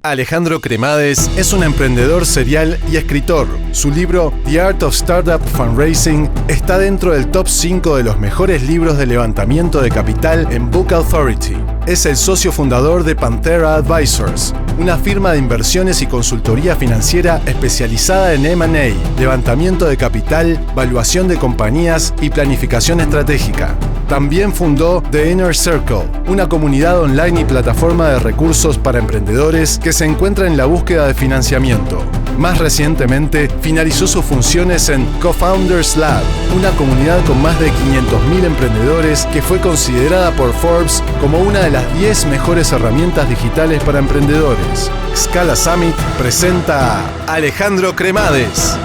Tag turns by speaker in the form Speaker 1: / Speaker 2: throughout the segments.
Speaker 1: Alejandro Cremades es un emprendedor serial y escritor. Su libro The Art of Startup Fundraising está dentro del top 5 de los mejores libros de levantamiento de capital en Book Authority. Es el socio fundador de Panthera Advisors, una firma de inversiones y consultoría financiera especializada en M&A, levantamiento de capital, valuación de compañías y planificación estratégica. También fundó The Inner Circle, una comunidad online y plataforma de recursos para emprendedores que se encuentra en la búsqueda de financiamiento. Más recientemente, finalizó sus funciones en Co-Founders Lab, una comunidad con más de 500.000 emprendedores que fue considerada por Forbes como una de las 10 mejores herramientas digitales para emprendedores. Scala Summit presenta a Alejandro Cremades.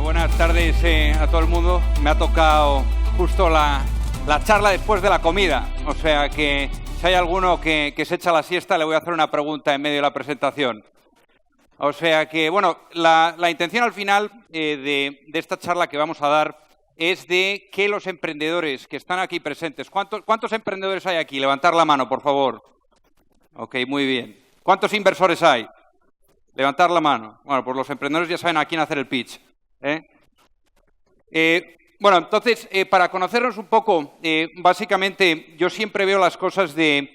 Speaker 2: Buenas tardes a todo el mundo. Me ha tocado justo la charla después de la comida, o sea que si hay alguno que se echa la siesta, le voy a hacer una pregunta en medio de la presentación. O sea que, bueno, la intención al final de esta charla que vamos a dar es de que los emprendedores que están aquí presentes, ¿cuántos emprendedores hay aquí? Levantar la mano, por favor. Ok, muy bien. ¿Cuántos inversores hay? Levantar la mano. Bueno, pues los emprendedores ya saben a quién hacer el pitch. Bueno, entonces, para conocernos un poco, básicamente yo siempre veo las cosas de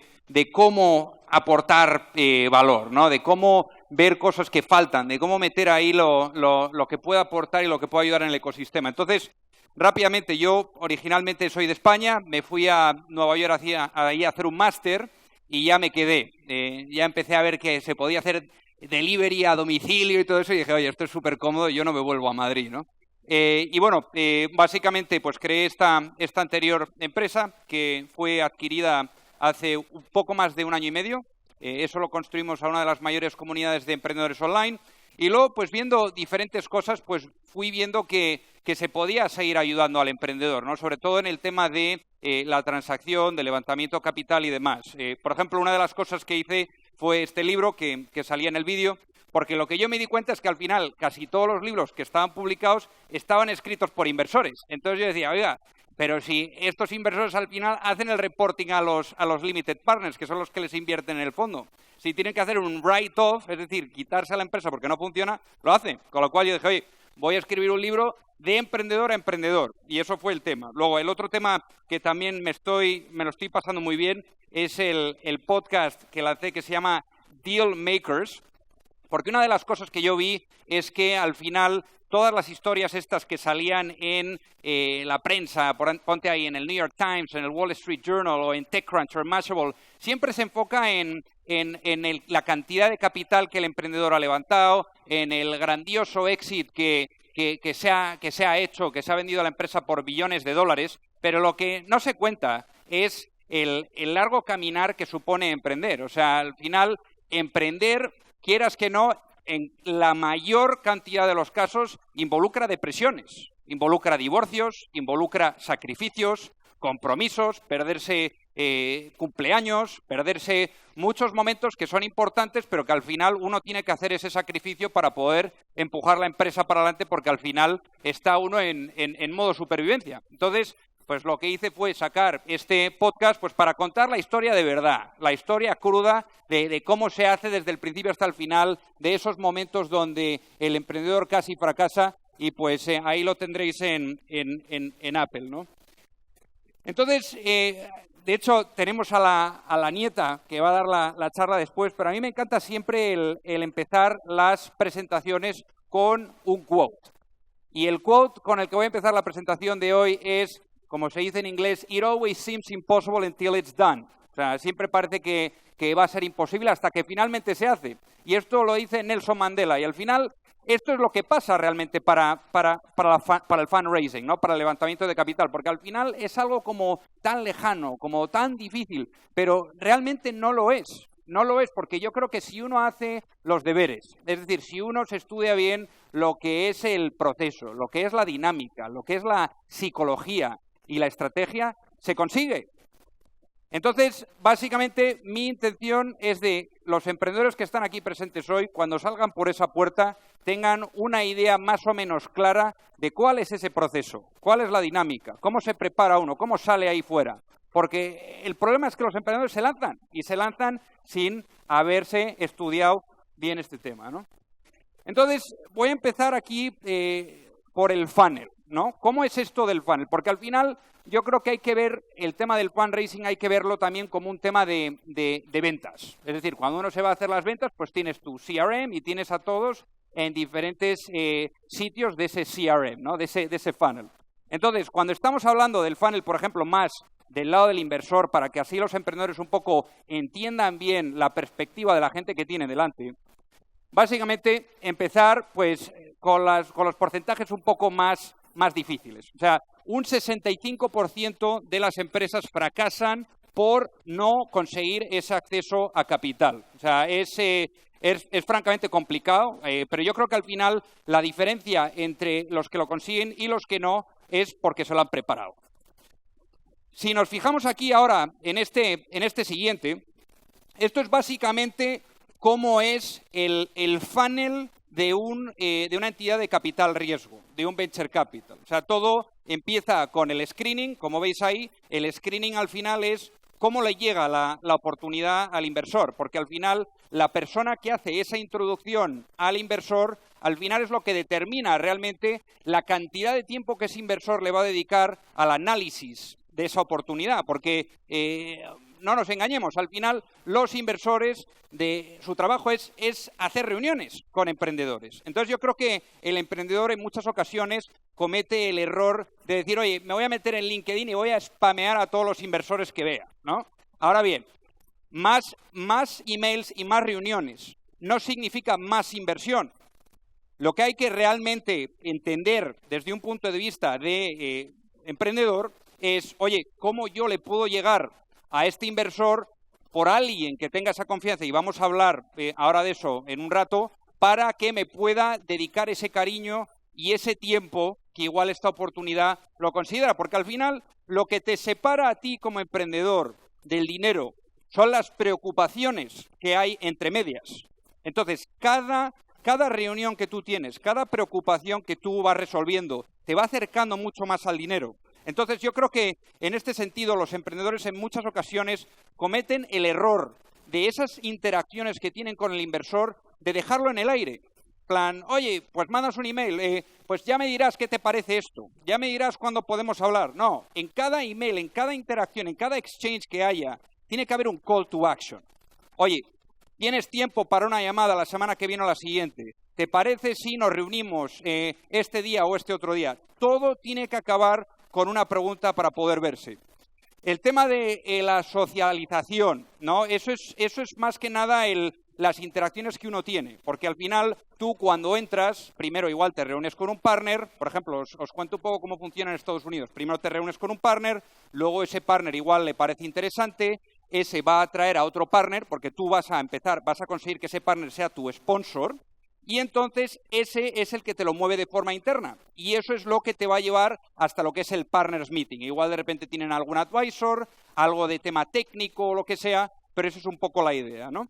Speaker 2: cómo aportar valor, ¿no? De cómo ver cosas que faltan, de cómo meter ahí lo que puede aportar y lo que puede ayudar en el ecosistema. Entonces, rápidamente, yo originalmente soy de España, me fui a Nueva York ahí a hacer un máster y ya me quedé. Ya empecé a ver que se podía hacer delivery a domicilio y todo eso y dije, oye, esto es súper cómodo, yo no me vuelvo a Madrid, ¿no? Y bueno, básicamente pues creé esta anterior empresa que fue adquirida hace un poco más de 1 año y medio. Eso lo construimos a una de las mayores comunidades de emprendedores online. Y luego, pues viendo diferentes cosas, pues fui viendo que se podía seguir ayudando al emprendedor, ¿no? Sobre todo en el tema de la transacción, de levantamiento de capital y demás. Por ejemplo, una de las cosas que hice fue este libro que salía en el vídeo, porque lo que yo me di cuenta es que al final casi todos los libros que estaban publicados estaban escritos por inversores. Entonces yo decía, oiga, pero si estos inversores al final hacen el reporting a los limited partners, que son los que les invierten en el fondo, si tienen que hacer un write-off, es decir, quitarse a la empresa porque no funciona, lo hacen. Con lo cual yo dije, oye, voy a escribir un libro de emprendedor a emprendedor. Y eso fue el tema. Luego, el otro tema que también me lo estoy pasando muy bien es el podcast que lancé que se llama Deal Makers. Porque una de las cosas que yo vi es que al final todas las historias estas que salían en la prensa, ponte ahí en el New York Times, en el Wall Street Journal o en TechCrunch o en Mashable, siempre se enfoca en la cantidad de capital que el emprendedor ha levantado, en el grandioso exit que se ha hecho, que se ha vendido a la empresa por billones de dólares, pero lo que no se cuenta es el largo caminar que supone emprender. O sea, al final, emprender, quieras que no, en la mayor cantidad de los casos involucra depresiones, involucra divorcios, involucra sacrificios, compromisos, perderse cumpleaños, perderse muchos momentos que son importantes, pero que al final uno tiene que hacer ese sacrificio para poder empujar la empresa para adelante, porque al final está uno en modo supervivencia. Entonces, pues lo que hice fue sacar este podcast pues para contar la historia de verdad, la historia cruda de cómo se hace desde el principio hasta el final, de esos momentos donde el emprendedor casi fracasa, y pues ahí lo tendréis en Apple, ¿no? Entonces, de hecho, tenemos a la nieta que va a dar la charla después, pero a mí me encanta siempre el empezar las presentaciones con un quote. Y el quote con el que voy a empezar la presentación de hoy es, como se dice en inglés, "It always seems impossible until it's done". O sea, siempre parece que va a ser imposible hasta que finalmente se hace. Y esto lo dice Nelson Mandela. Y al final, esto es lo que pasa realmente para el fundraising, ¿no? Para el levantamiento de capital. Porque al final es algo como tan lejano, como tan difícil, pero realmente no lo es. No lo es, porque yo creo que si uno hace los deberes, es decir, si uno se estudia bien lo que es el proceso, lo que es la dinámica, lo que es la psicología y la estrategia, se consigue. Entonces, básicamente, mi intención es de los emprendedores que están aquí presentes hoy, cuando salgan por esa puerta, tengan una idea más o menos clara de cuál es ese proceso, cuál es la dinámica, cómo se prepara uno, cómo sale ahí fuera. Porque el problema es que los emprendedores se lanzan y se lanzan sin haberse estudiado bien este tema, ¿no? Entonces, voy a empezar aquí por el funnel, ¿no? ¿Cómo es esto del funnel? Porque al final yo creo que hay que ver el tema del fundraising, hay que verlo también como un tema de ventas. Es decir, cuando uno se va a hacer las ventas, pues tienes tu CRM y tienes a todos en diferentes sitios de ese CRM, ¿no? de ese funnel. Entonces, cuando estamos hablando del funnel, por ejemplo, más del lado del inversor, para que así los emprendedores un poco entiendan bien la perspectiva de la gente que tiene delante, básicamente empezar pues con los porcentajes un poco más difíciles. O sea, un 65% de las empresas fracasan por no conseguir ese acceso a capital. O sea, es francamente complicado, pero yo creo que al final la diferencia entre los que lo consiguen y los que no es porque se lo han preparado. Si nos fijamos aquí ahora en este siguiente, esto es básicamente cómo es el funnel de una entidad de capital riesgo, de un venture capital. O sea, todo empieza con el screening, como veis ahí, el screening al final es cómo le llega la oportunidad al inversor, porque al final la persona que hace esa introducción al inversor, al final es lo que determina realmente la cantidad de tiempo que ese inversor le va a dedicar al análisis de esa oportunidad, porque no nos engañemos, al final los inversores, su trabajo es hacer reuniones con emprendedores. Entonces yo creo que el emprendedor en muchas ocasiones comete el error de decir, oye, me voy a meter en LinkedIn y voy a spamear a todos los inversores que vea, ¿no? Ahora bien, más emails y más reuniones no significa más inversión. Lo que hay que realmente entender desde un punto de vista de emprendedor es, oye, ¿cómo yo le puedo llegar a este inversor por alguien que tenga esa confianza? Y vamos a hablar ahora de eso en un rato, para que me pueda dedicar ese cariño y ese tiempo que igual esta oportunidad lo considera. Porque al final lo que te separa a ti como emprendedor del dinero son las preocupaciones que hay entre medias. Entonces, cada reunión que tú tienes, cada preocupación que tú vas resolviendo, te va acercando mucho más al dinero. Entonces, yo creo que en este sentido los emprendedores en muchas ocasiones cometen el error de esas interacciones que tienen con el inversor, de dejarlo en el aire. Plan, oye, pues mandas un email, pues ya me dirás qué te parece esto, ya me dirás cuándo podemos hablar. No, en cada email, en cada interacción, en cada exchange que haya, tiene que haber un call to action. Oye, ¿tienes tiempo para una llamada la semana que viene o la siguiente? ¿Te parece si nos reunimos este día o este otro día? Todo tiene que acabar con una pregunta para poder verse. El tema de la socialización, ¿no? Eso es más que nada las interacciones que uno tiene, porque al final tú cuando entras, primero igual te reúnes con un partner, por ejemplo, os cuento un poco cómo funciona en Estados Unidos. Primero te reúnes con un partner, luego ese partner igual le parece interesante, ese va a atraer a otro partner, porque tú vas a conseguir que ese partner sea tu sponsor, y entonces ese es el que te lo mueve de forma interna. Y eso es lo que te va a llevar hasta lo que es el Partners Meeting. Igual de repente tienen algún advisor, algo de tema técnico o lo que sea, pero eso es un poco la idea, ¿no?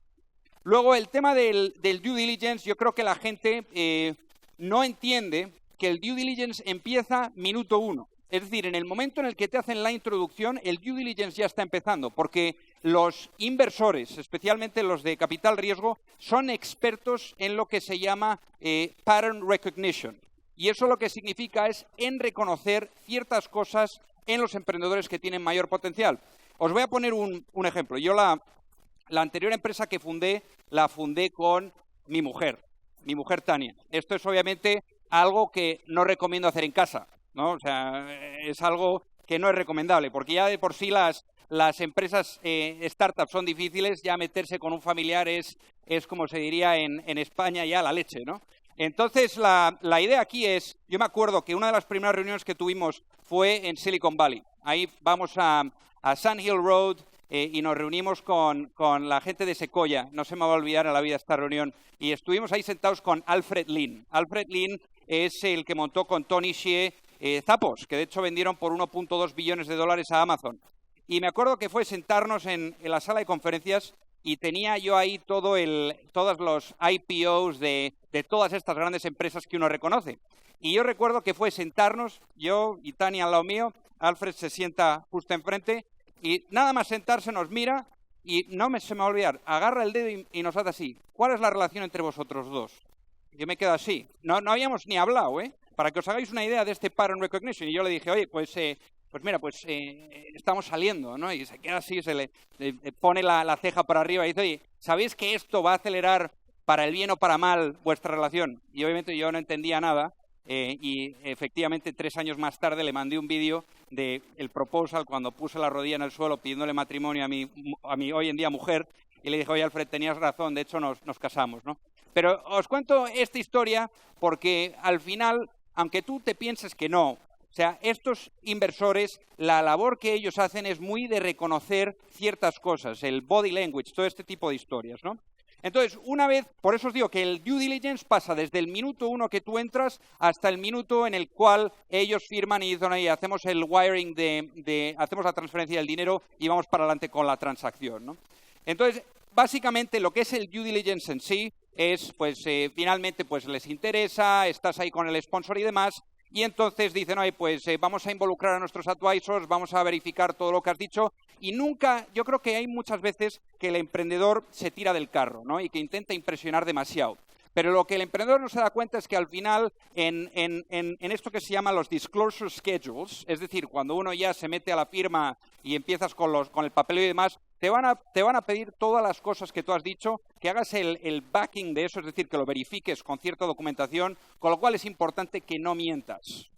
Speaker 2: Luego, el tema del due diligence, yo creo que la gente no entiende que el due diligence empieza minuto 1. Es decir, en el momento en el que te hacen la introducción, el due diligence ya está empezando, porque los inversores, especialmente los de capital riesgo, son expertos en lo que se llama pattern recognition. Y eso lo que significa es en reconocer ciertas cosas en los emprendedores que tienen mayor potencial. Os voy a poner un ejemplo. Yo la anterior empresa que fundé, la fundé con mi mujer Tania. Esto es obviamente algo que no recomiendo hacer en casa, ¿no? O sea, es algo que no es recomendable, porque ya de por sí las empresas startups son difíciles, ya meterse con un familiar es como se diría en España, ya la leche, ¿no? Entonces, la idea aquí es, yo me acuerdo que una de las primeras reuniones que tuvimos fue en Silicon Valley. Ahí vamos a Sand Hill Road y nos reunimos con la gente de Sequoia. No se me va a olvidar en la vida esta reunión. Y estuvimos ahí sentados con Alfred Lin. Alfred Lin es el que montó con Tony Hsieh Zappos, que de hecho vendieron por $1.2 billones a Amazon. Y me acuerdo que fue sentarnos en la sala de conferencias y tenía yo ahí todos los IPOs de todas estas grandes empresas que uno reconoce. Y yo recuerdo que fue sentarnos, yo y Tania al lado mío, Alfred se sienta justo enfrente, Y nada más sentarse nos mira y se me va a olvidar, agarra el dedo y nos hace así. ¿Cuál es la relación entre vosotros dos? Yo me quedo así. No habíamos ni hablado, ¿eh? Para que os hagáis una idea de este pattern recognition. Y yo le dije, oye, pues mira, estamos saliendo, ¿no? Y se queda así, le pone la ceja por arriba y dice, oye, ¿sabéis que esto va a acelerar para el bien o para mal vuestra relación? Y obviamente yo no entendía nada. Y efectivamente 3 años más tarde le mandé un vídeo del proposal cuando puse la rodilla en el suelo pidiéndole matrimonio a mi hoy en día mujer y le dije, oye Alfred, tenías razón, de hecho nos casamos, ¿no? Pero os cuento esta historia porque al final, aunque tú te pienses que no, o sea, estos inversores, la labor que ellos hacen es muy de reconocer ciertas cosas, el body language, todo este tipo de historias, ¿no? Entonces, una vez, por eso os digo que el due diligence pasa desde el minuto 1 que tú entras hasta el minuto en el cual ellos firman y dicen, ahí hacemos el wiring hacemos la transferencia del dinero y vamos para adelante con la transacción, ¿no? Entonces, básicamente lo que es el due diligence en sí es, finalmente, les interesa, estás ahí con el sponsor y demás, y entonces dicen, oye, vamos a involucrar a nuestros advisors, vamos a verificar todo lo que has dicho, y nunca, yo creo que hay muchas veces que el emprendedor se tira del carro, ¿no? Y que intenta impresionar demasiado. Pero lo que el emprendedor no se da cuenta es que al final, en esto que se llama los disclosure schedules, es decir, cuando uno ya se mete a la firma y empiezas con el papeleo y demás, te van a pedir todas las cosas que tú has dicho, que hagas el backing de eso, es decir, que lo verifiques con cierta documentación, con lo cual es importante que no mientas.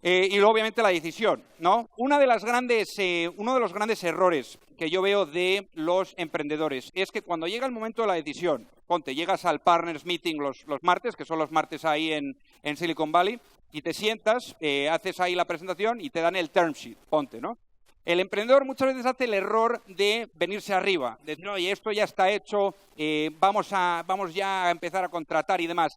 Speaker 2: Y luego, obviamente, la decisión, ¿no? Uno de los grandes errores que yo veo de los emprendedores es que cuando llega el momento de la decisión, llegas al Partners Meeting los martes, que son los martes ahí en Silicon Valley, y te sientas, haces ahí la presentación y te dan el term sheet, ¿no? El emprendedor muchas veces hace el error de venirse arriba, de decir, oye, esto ya está hecho, vamos ya a empezar a contratar y demás.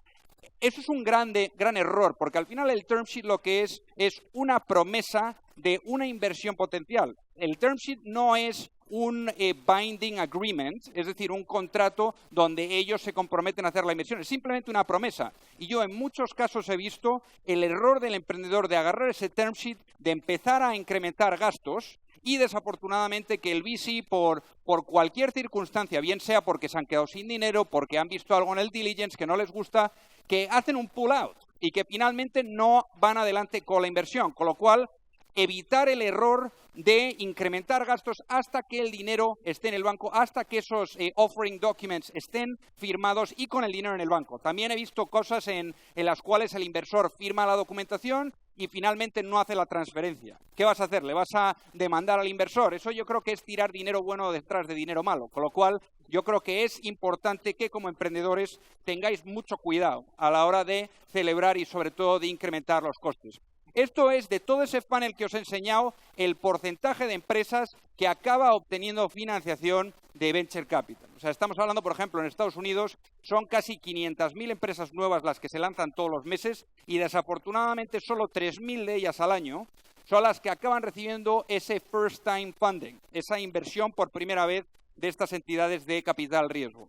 Speaker 2: Eso es un gran error, porque al final el term sheet lo que es una promesa de una inversión potencial. El term sheet no es un binding agreement, es decir, un contrato donde ellos se comprometen a hacer la inversión. Es simplemente una promesa. Y yo en muchos casos he visto el error del emprendedor de agarrar ese term sheet, de empezar a incrementar gastos y desafortunadamente que el VC por cualquier circunstancia, bien sea porque se han quedado sin dinero, porque han visto algo en el diligence que no les gusta, que hacen un pull out y que finalmente no van adelante con la inversión, con lo cual evitar el error de incrementar gastos hasta que el dinero esté en el banco, hasta que esos offering documents estén firmados y con el dinero en el banco. También he visto cosas en las cuales el inversor firma la documentación y finalmente no hace la transferencia. ¿Qué vas a hacer? ¿Le vas a demandar al inversor? Eso yo creo que es tirar dinero bueno detrás de dinero malo, con lo cual yo creo que es importante que como emprendedores tengáis mucho cuidado a la hora de celebrar y sobre todo de incrementar los costes. Esto es, de todo ese panel que os he enseñado, el porcentaje de empresas que acaba obteniendo financiación de Venture Capital. O sea, estamos hablando, por ejemplo, en Estados Unidos, son casi 500.000 empresas nuevas las que se lanzan todos los meses y desafortunadamente solo 3.000 de ellas al año son las que acaban recibiendo ese first time funding, esa inversión por primera vez de estas entidades de capital riesgo.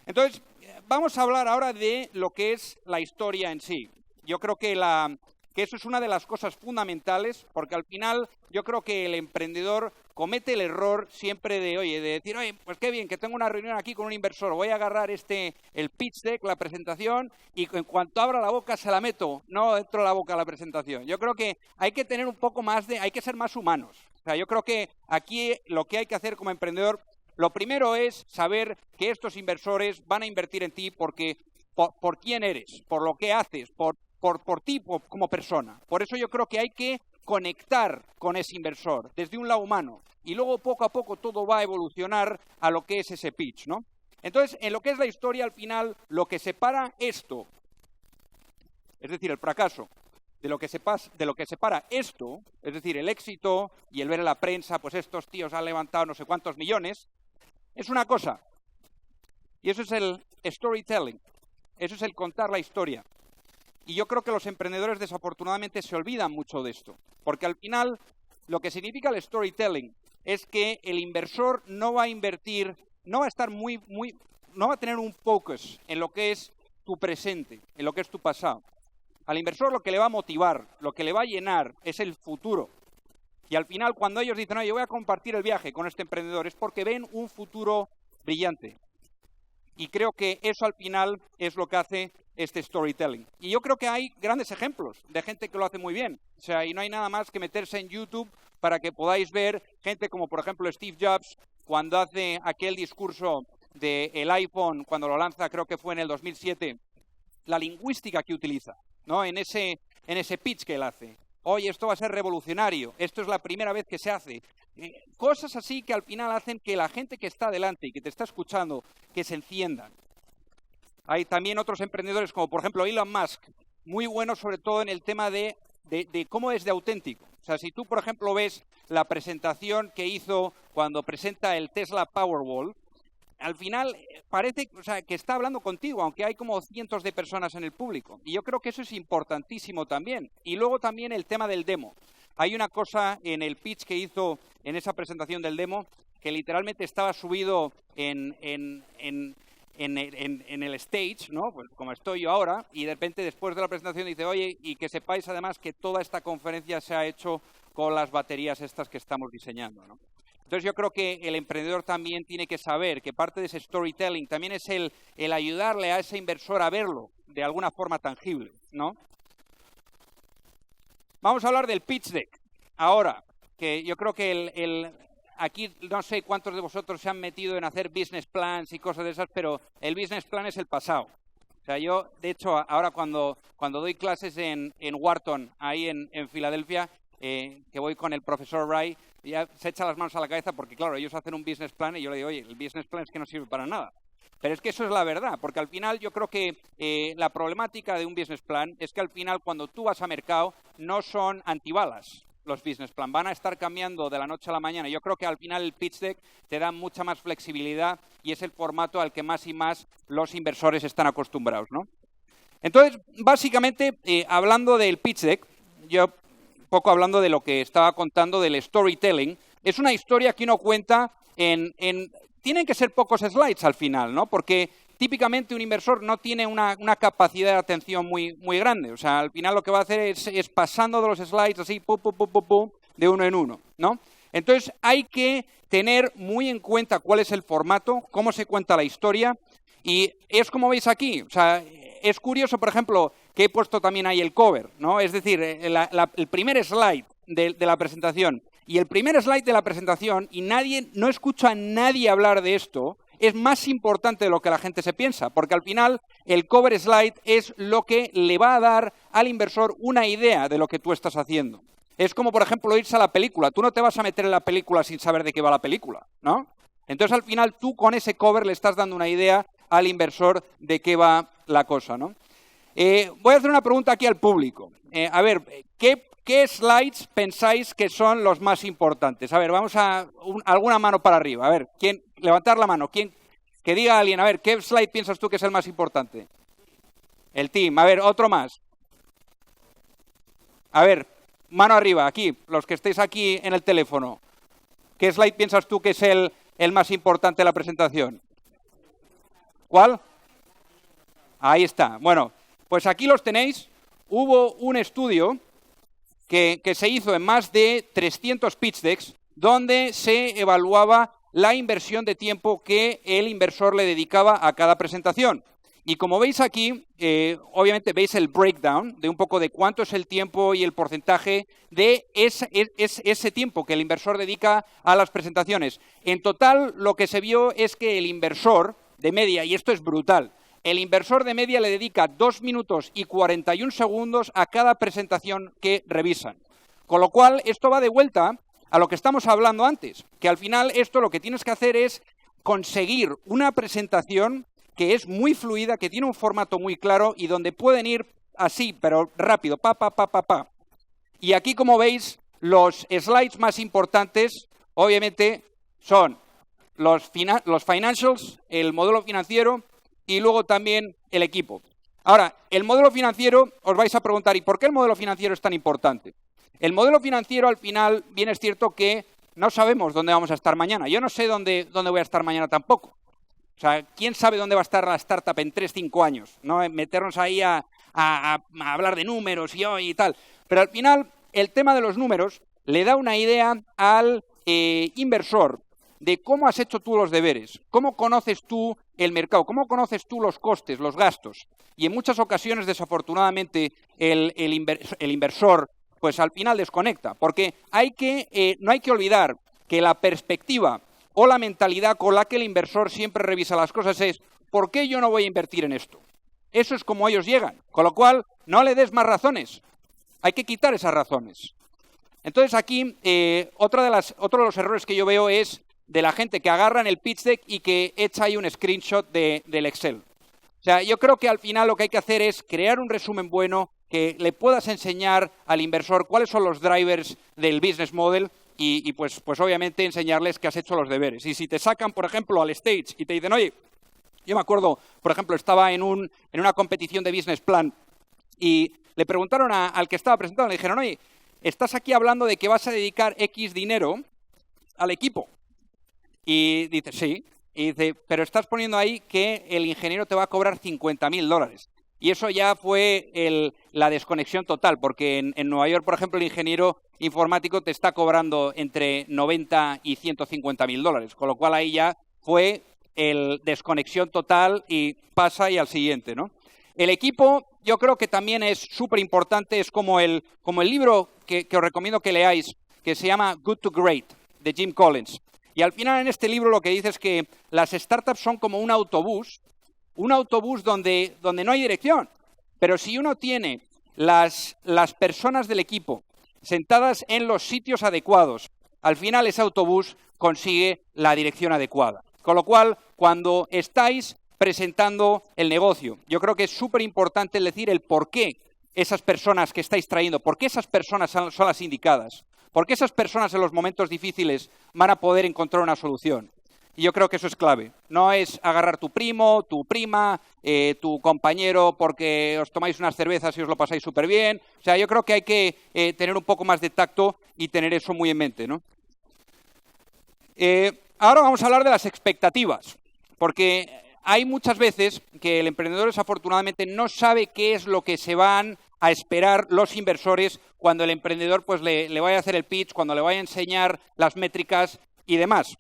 Speaker 2: Entonces, vamos a hablar ahora de lo que es la historia en sí. Yo creo que eso es una de las cosas fundamentales, porque al final yo creo que el emprendedor comete el error siempre de decir, oye, pues qué bien, que tengo una reunión aquí con un inversor, voy a agarrar el pitch deck, la presentación, y en cuanto abra la boca se la meto, no dentro de la boca la presentación. Yo creo que hay que tener un poco más hay que ser más humanos. O sea, yo creo que aquí lo que hay que hacer como emprendedor, lo primero es saber que estos inversores van a invertir en ti porque por quién eres, por lo que haces, por ti como persona. Por eso yo creo que hay que conectar con ese inversor desde un lado humano y luego poco a poco todo va a evolucionar a lo que es ese pitch, ¿no? Entonces, en lo que es la historia, al final, lo que separa esto, es decir, el fracaso, de lo que separa esto, es decir, el éxito y el ver en la prensa, pues estos tíos han levantado no sé cuántos millones, es una cosa. Y eso es el storytelling, eso es el contar la historia. Y yo creo que los emprendedores desafortunadamente se olvidan mucho de esto, porque al final lo que significa el storytelling es que el inversor no va a invertir, no va a estar no va a tener un focus en lo que es tu presente, en lo que es tu pasado. Al inversor lo que le va a motivar, lo que le va a llenar es el futuro. Y al final, cuando ellos dicen, oye, yo voy a compartir el viaje con este emprendedor, es porque ven un futuro brillante. Y creo que eso al final es lo que hace este storytelling. Y yo creo que hay grandes ejemplos de gente que lo hace muy bien. O sea, y no hay nada más que meterse en YouTube para que podáis ver gente como, por ejemplo, Steve Jobs, cuando hace aquel discurso del iPhone, cuando lo lanza, creo que fue en el 2007, la lingüística que utiliza, ¿no? En ese pitch que él hace. Oye, esto va a ser revolucionario, esto es la primera vez que se hace. Cosas así que al final hacen que la gente que está delante y que te está escuchando, que se enciendan. Hay también otros emprendedores, como por ejemplo Elon Musk, muy buenos sobre todo en el tema de cómo es de auténtico. O sea, si tú, por ejemplo, ves la presentación que hizo cuando presenta el Tesla Powerwall, al final parece, o sea, que está hablando contigo, aunque hay como cientos de personas en el público. Y yo creo que eso es importantísimo también. Y luego también el tema del demo. Hay una cosa en el pitch que hizo en esa presentación del demo que literalmente estaba subido en el stage, ¿no? Pues como estoy yo ahora, y de repente después de la presentación dice, oye, y que sepáis además que toda esta conferencia se ha hecho con las baterías estas que estamos diseñando, ¿no? Entonces yo creo que el emprendedor también tiene que saber que parte de ese storytelling también es el ayudarle a ese inversor a verlo de alguna forma tangible, ¿no? Vamos a hablar del pitch deck. Ahora, que yo creo que aquí no sé cuántos de vosotros se han metido en hacer business plans y cosas de esas, pero el business plan es el pasado. O sea, yo, de hecho, ahora cuando doy clases en Wharton, ahí en Filadelfia, que voy con el profesor Ray, ya se echa las manos a la cabeza porque, claro, ellos hacen un business plan y yo le digo, oye, el business plan es que no sirve para nada. Pero es que eso es la verdad, porque al final yo creo que la problemática de un business plan es que al final cuando tú vas a mercado no son antibalas los business plan, van a estar cambiando de la noche a la mañana. Yo creo que al final el pitch deck te da mucha más flexibilidad y es el formato al que más y más los inversores están acostumbrados, ¿no? Entonces, básicamente, hablando del pitch deck, yo poco hablando de lo que estaba contando del storytelling, es una historia que uno cuenta tienen que ser pocos slides al final, ¿no? Porque típicamente un inversor no tiene una capacidad de atención muy grande. O sea, al final lo que va a hacer es pasando de los slides así, de uno en uno, ¿no? Entonces hay que tener muy en cuenta cuál es el formato, cómo se cuenta la historia, y es como veis aquí. O sea, es curioso, por ejemplo, que he puesto también ahí el cover, ¿no? Es decir, el primer slide de la presentación y el primer slide de la presentación, y no escucho a nadie hablar de esto, es más importante de lo que la gente se piensa, porque al final el cover slide es lo que le va a dar al inversor una idea de lo que tú estás haciendo. Es como, por ejemplo, irse a la película. Tú no te vas a meter en la película sin saber de qué va la película, ¿no? Entonces, al final, tú con ese cover le estás dando una idea al inversor de qué va la cosa, ¿no? Voy a hacer una pregunta aquí al público. A ver, ¿qué slides pensáis que son los más importantes? A ver, vamos a alguna mano para arriba. A ver, levantar la mano. Que diga alguien, a ver, ¿qué slide piensas tú que es el más importante? El team. A ver, otro más. A ver, mano arriba, aquí, los que estéis aquí en el teléfono. ¿Qué slide piensas tú que es el más importante de la presentación? ¿Cuál? Ahí está. Bueno, pues aquí los tenéis. Hubo un estudio que se hizo en más de 300 pitch decks donde se evaluaba la inversión de tiempo que el inversor le dedicaba a cada presentación. Y como veis aquí, obviamente veis el breakdown de un poco de cuánto es el tiempo y el porcentaje de ese tiempo que el inversor dedica a las presentaciones. En total, lo que se vio es que el inversor de media, y esto es brutal, el inversor de media le dedica 2 minutos y 41 segundos a cada presentación que revisan. Con lo cual, esto va de vuelta a lo que estamos hablando antes, que al final esto lo que tienes que hacer es conseguir una presentación que es muy fluida, que tiene un formato muy claro y donde pueden ir así, pero rápido, pa. Y aquí, como veis, los slides más importantes, obviamente, son los financials, el modelo financiero y luego también el equipo. Ahora, el modelo financiero, os vais a preguntar, ¿y por qué el modelo financiero es tan importante? El modelo financiero, al final, bien es cierto que no sabemos dónde vamos a estar mañana. Yo no sé dónde voy a estar mañana tampoco. O sea, ¿quién sabe dónde va a estar la startup en 3-5 años? ¿No? Meternos ahí a hablar de números y tal. Pero al final, el tema de los números le da una idea al inversor de cómo has hecho tú los deberes, cómo conoces tú el mercado, cómo conoces tú los costes, los gastos. Y en muchas ocasiones, desafortunadamente, el inversor pues al final desconecta, porque no hay que olvidar que la perspectiva o la mentalidad con la que el inversor siempre revisa las cosas es ¿por qué yo no voy a invertir en esto? Eso es como ellos llegan, con lo cual no le des más razones, hay que quitar esas razones. Entonces aquí otro de los errores que yo veo es de la gente que agarra en el pitch deck y que echa ahí un screenshot del Excel. O sea, yo creo que al final lo que hay que hacer es crear un resumen bueno que le puedas enseñar al inversor cuáles son los drivers del business model y pues obviamente enseñarles que has hecho los deberes. Y si te sacan, por ejemplo, al stage y te dicen, oye, yo me acuerdo, por ejemplo, estaba en una competición de business plan y le preguntaron al que estaba presentando, le dijeron, oye, estás aquí hablando de que vas a dedicar X dinero al equipo. Y dice, sí. Y dice, pero estás poniendo ahí que el ingeniero te va a cobrar $50.000. Y eso ya fue la desconexión total, porque en Nueva York, por ejemplo, el ingeniero informático te está cobrando entre 90 y $150.000. Con lo cual ahí ya fue el desconexión total y pasa y al siguiente, ¿no? El equipo yo creo que también es súper importante, es como el libro que os recomiendo que leáis, que se llama Good to Great, de Jim Collins. Y al final en este libro lo que dice es que las startups son como un autobús donde no hay dirección. Pero si uno tiene las personas del equipo sentadas en los sitios adecuados, al final ese autobús consigue la dirección adecuada. Con lo cual, cuando estáis presentando el negocio, yo creo que es súper importante decir el por qué esas personas que estáis trayendo, por qué esas personas son las indicadas. Porque esas personas en los momentos difíciles van a poder encontrar una solución. Y yo creo que eso es clave. No es agarrar tu primo, tu prima, tu compañero porque os tomáis unas cervezas y os lo pasáis súper bien. O sea, yo creo que hay que tener un poco más de tacto y tener eso muy en mente, ¿no? Ahora vamos a hablar de las expectativas. Porque hay muchas veces que el emprendedor desafortunadamente no sabe qué es lo que se van a esperar los inversores cuando el emprendedor pues le vaya a hacer el pitch, cuando le vaya a enseñar las métricas y demás.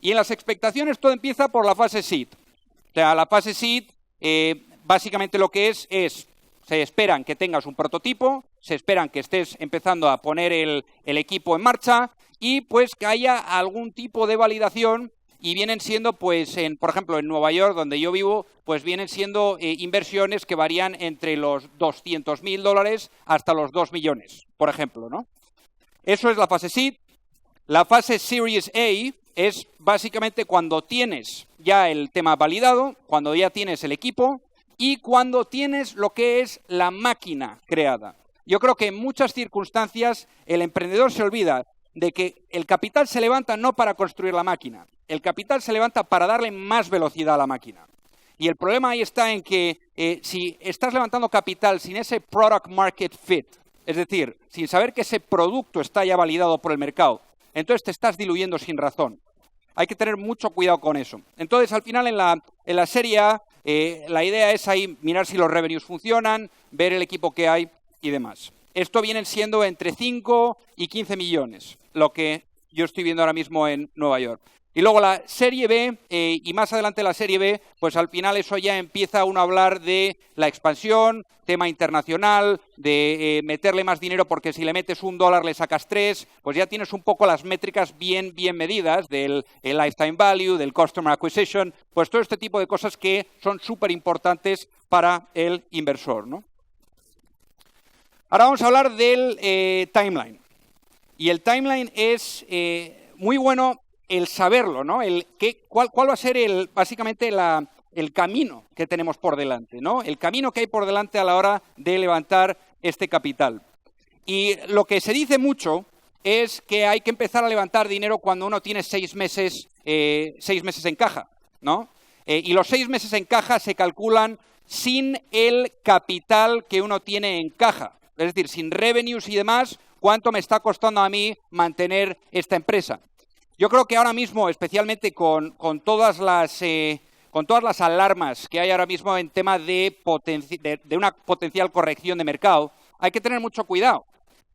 Speaker 2: Y en las expectaciones todo empieza por la fase seed. O sea, la fase seed básicamente lo que es se esperan que tengas un prototipo, se esperan que estés empezando a poner el equipo en marcha y pues que haya algún tipo de validación. Y vienen siendo, pues, por ejemplo, en Nueva York, donde yo vivo, pues vienen siendo inversiones que varían entre los $200.000 hasta los 2 millones, por ejemplo, ¿no? Eso es la fase seed. La fase Series A es básicamente cuando tienes ya el tema validado, cuando ya tienes el equipo y cuando tienes lo que es la máquina creada. Yo creo que en muchas circunstancias el emprendedor se olvida de que el capital se levanta no para construir la máquina, el capital se levanta para darle más velocidad a la máquina. Y el problema ahí está en que si estás levantando capital sin ese product market fit, es decir, sin saber que ese producto está ya validado por el mercado, entonces te estás diluyendo sin razón. Hay que tener mucho cuidado con eso. Entonces, al final, en la serie A, la idea es ahí mirar si los revenues funcionan, ver el equipo que hay y demás. Esto vienen siendo entre 5 y 15 millones, lo que yo estoy viendo ahora mismo en Nueva York. Y luego la serie B, y más adelante la serie B, pues al final eso ya empieza uno a hablar de la expansión, tema internacional, de meterle más dinero porque si le metes $1 le sacas 3, pues ya tienes un poco las métricas bien medidas del lifetime value, del customer acquisition, pues todo este tipo de cosas que son súper importantes para el inversor, ¿no? Ahora vamos a hablar del timeline. Y el timeline es muy bueno el saberlo, ¿no? ¿Cuál va a ser básicamente el camino que tenemos por delante, ¿no? El camino que hay por delante a la hora de levantar este capital. Y lo que se dice mucho es que hay que empezar a levantar dinero cuando uno tiene 6 meses en caja, ¿no? Y los 6 meses en caja se calculan sin el capital que uno tiene en caja. Es decir, sin revenues y demás, ¿cuánto me está costando a mí mantener esta empresa? Yo creo que ahora mismo, especialmente con todas las alarmas que hay ahora mismo en tema de una potencial corrección de mercado, hay que tener mucho cuidado.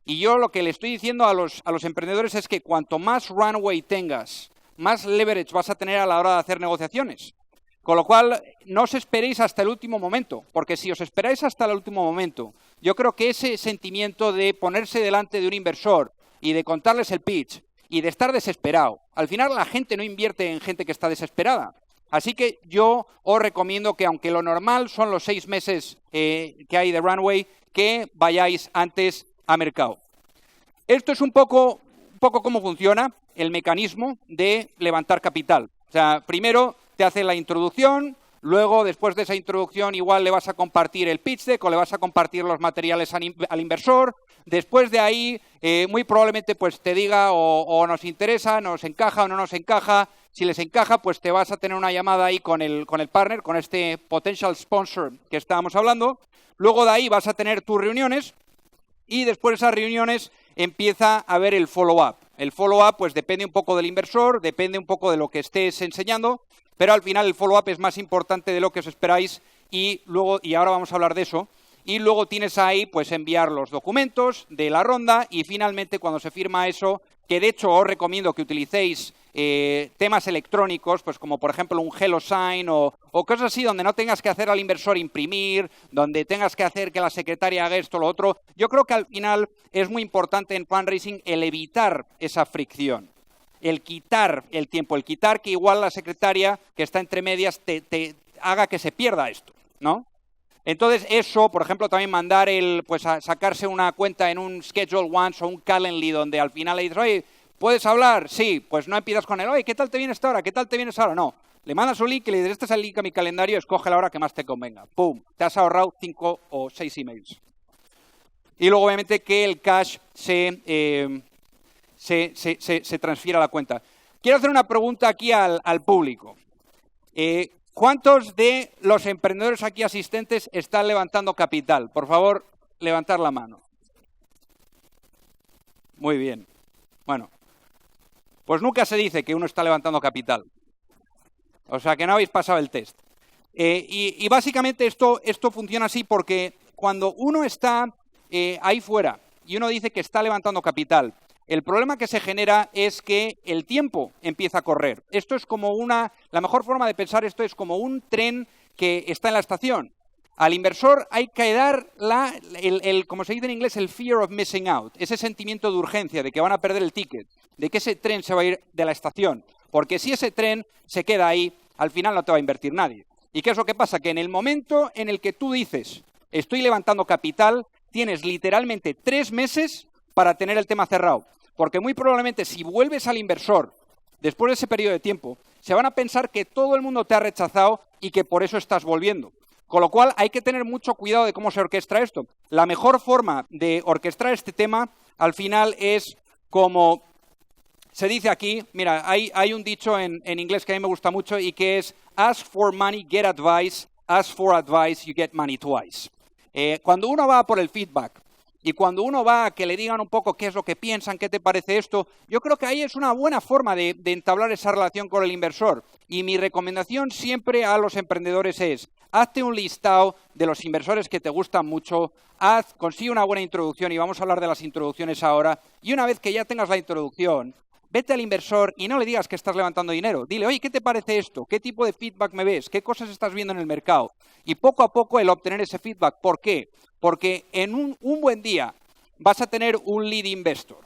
Speaker 2: Y yo lo que le estoy diciendo a los emprendedores es que cuanto más runway tengas, más leverage vas a tener a la hora de hacer negociaciones. Con lo cual, no os esperéis hasta el último momento, porque si os esperáis hasta el último momento, yo creo que ese sentimiento de ponerse delante de un inversor y de contarles el pitch y de estar desesperado, al final la gente no invierte en gente que está desesperada. Así que yo os recomiendo que, aunque lo normal son los 6 meses que hay de runway, que vayáis antes a mercado. Esto es un poco cómo funciona el mecanismo de levantar capital. O sea, primero te hace la introducción, luego después de esa introducción igual le vas a compartir el pitch deck o le vas a compartir los materiales al inversor. Después de ahí muy probablemente pues te diga o nos interesa, nos encaja o no nos encaja. Si les encaja, pues te vas a tener una llamada ahí con el partner, con este potential sponsor que estábamos hablando. Luego de ahí vas a tener tus reuniones y después de esas reuniones empieza a haber el follow-up. El follow-up pues depende un poco del inversor, depende un poco de lo que estés enseñando, pero al final el follow-up es más importante de lo que os esperáis y ahora vamos a hablar de eso. Y luego tienes ahí pues enviar los documentos de la ronda y finalmente cuando se firma eso, que de hecho os recomiendo que utilicéis temas electrónicos, pues como por ejemplo un HelloSign o cosas así donde no tengas que hacer al inversor imprimir, donde tengas que hacer que la secretaria haga esto o lo otro. Yo creo que al final es muy importante en fundraising el evitar esa fricción, el quitar el tiempo, el quitar que igual la secretaria que está entre medias te haga que se pierda esto, ¿no? Entonces eso, por ejemplo, también mandar a sacarse una cuenta en un Schedule Once o un Calendly donde al final le dices, oye, ¿puedes hablar? Sí, pues no empiezas con él, oye, ¿qué tal te viene esta hora? ¿Qué tal te viene esta hora? No, le mandas un link y le dices, este es el link a mi calendario, escoge la hora que más te convenga. ¡Pum! Te has ahorrado 5 o 6 emails. Y luego, obviamente, que el cash se transfiera a la cuenta. Quiero hacer una pregunta aquí al público. ¿Cuántos de los emprendedores aquí asistentes están levantando capital? Por favor, levantar la mano. Muy bien. Bueno, pues nunca se dice que uno está levantando capital. O sea, que no habéis pasado el test. Y básicamente esto funciona así porque cuando uno está ahí fuera y uno dice que está levantando capital, el problema que se genera es que el tiempo empieza a correr. Esto es como la mejor forma de pensar esto es como un tren que está en la estación. Al inversor hay que dar como se dice en inglés, el fear of missing out, ese sentimiento de urgencia, de que van a perder el ticket, de que ese tren se va a ir de la estación. Porque si ese tren se queda ahí, al final no te va a invertir nadie. ¿Y qué es lo que pasa? Que en el momento en el que tú dices, estoy levantando capital, tienes literalmente 3 meses para tener el tema cerrado. Porque muy probablemente si vuelves al inversor después de ese periodo de tiempo, se van a pensar que todo el mundo te ha rechazado y que por eso estás volviendo. Con lo cual hay que tener mucho cuidado de cómo se orquestra esto. La mejor forma de orquestar este tema al final es como se dice aquí, mira, hay un dicho en inglés que a mí me gusta mucho y que es ask for money, get advice, ask for advice, you get money twice. Cuando uno va por el feedback y cuando uno va a que le digan un poco qué es lo que piensan, qué te parece esto, yo creo que ahí es una buena forma de entablar esa relación con el inversor. Y mi recomendación siempre a los emprendedores es, hazte un listado de los inversores que te gustan mucho, consigue una buena introducción, y vamos a hablar de las introducciones ahora, y una vez que ya tengas la introducción, vete al inversor y no le digas que estás levantando dinero. Dile, oye, ¿qué te parece esto? ¿Qué tipo de feedback me ves? ¿Qué cosas estás viendo en el mercado? Y poco a poco el obtener ese feedback. ¿Por qué? Porque en un buen día vas a tener un lead investor.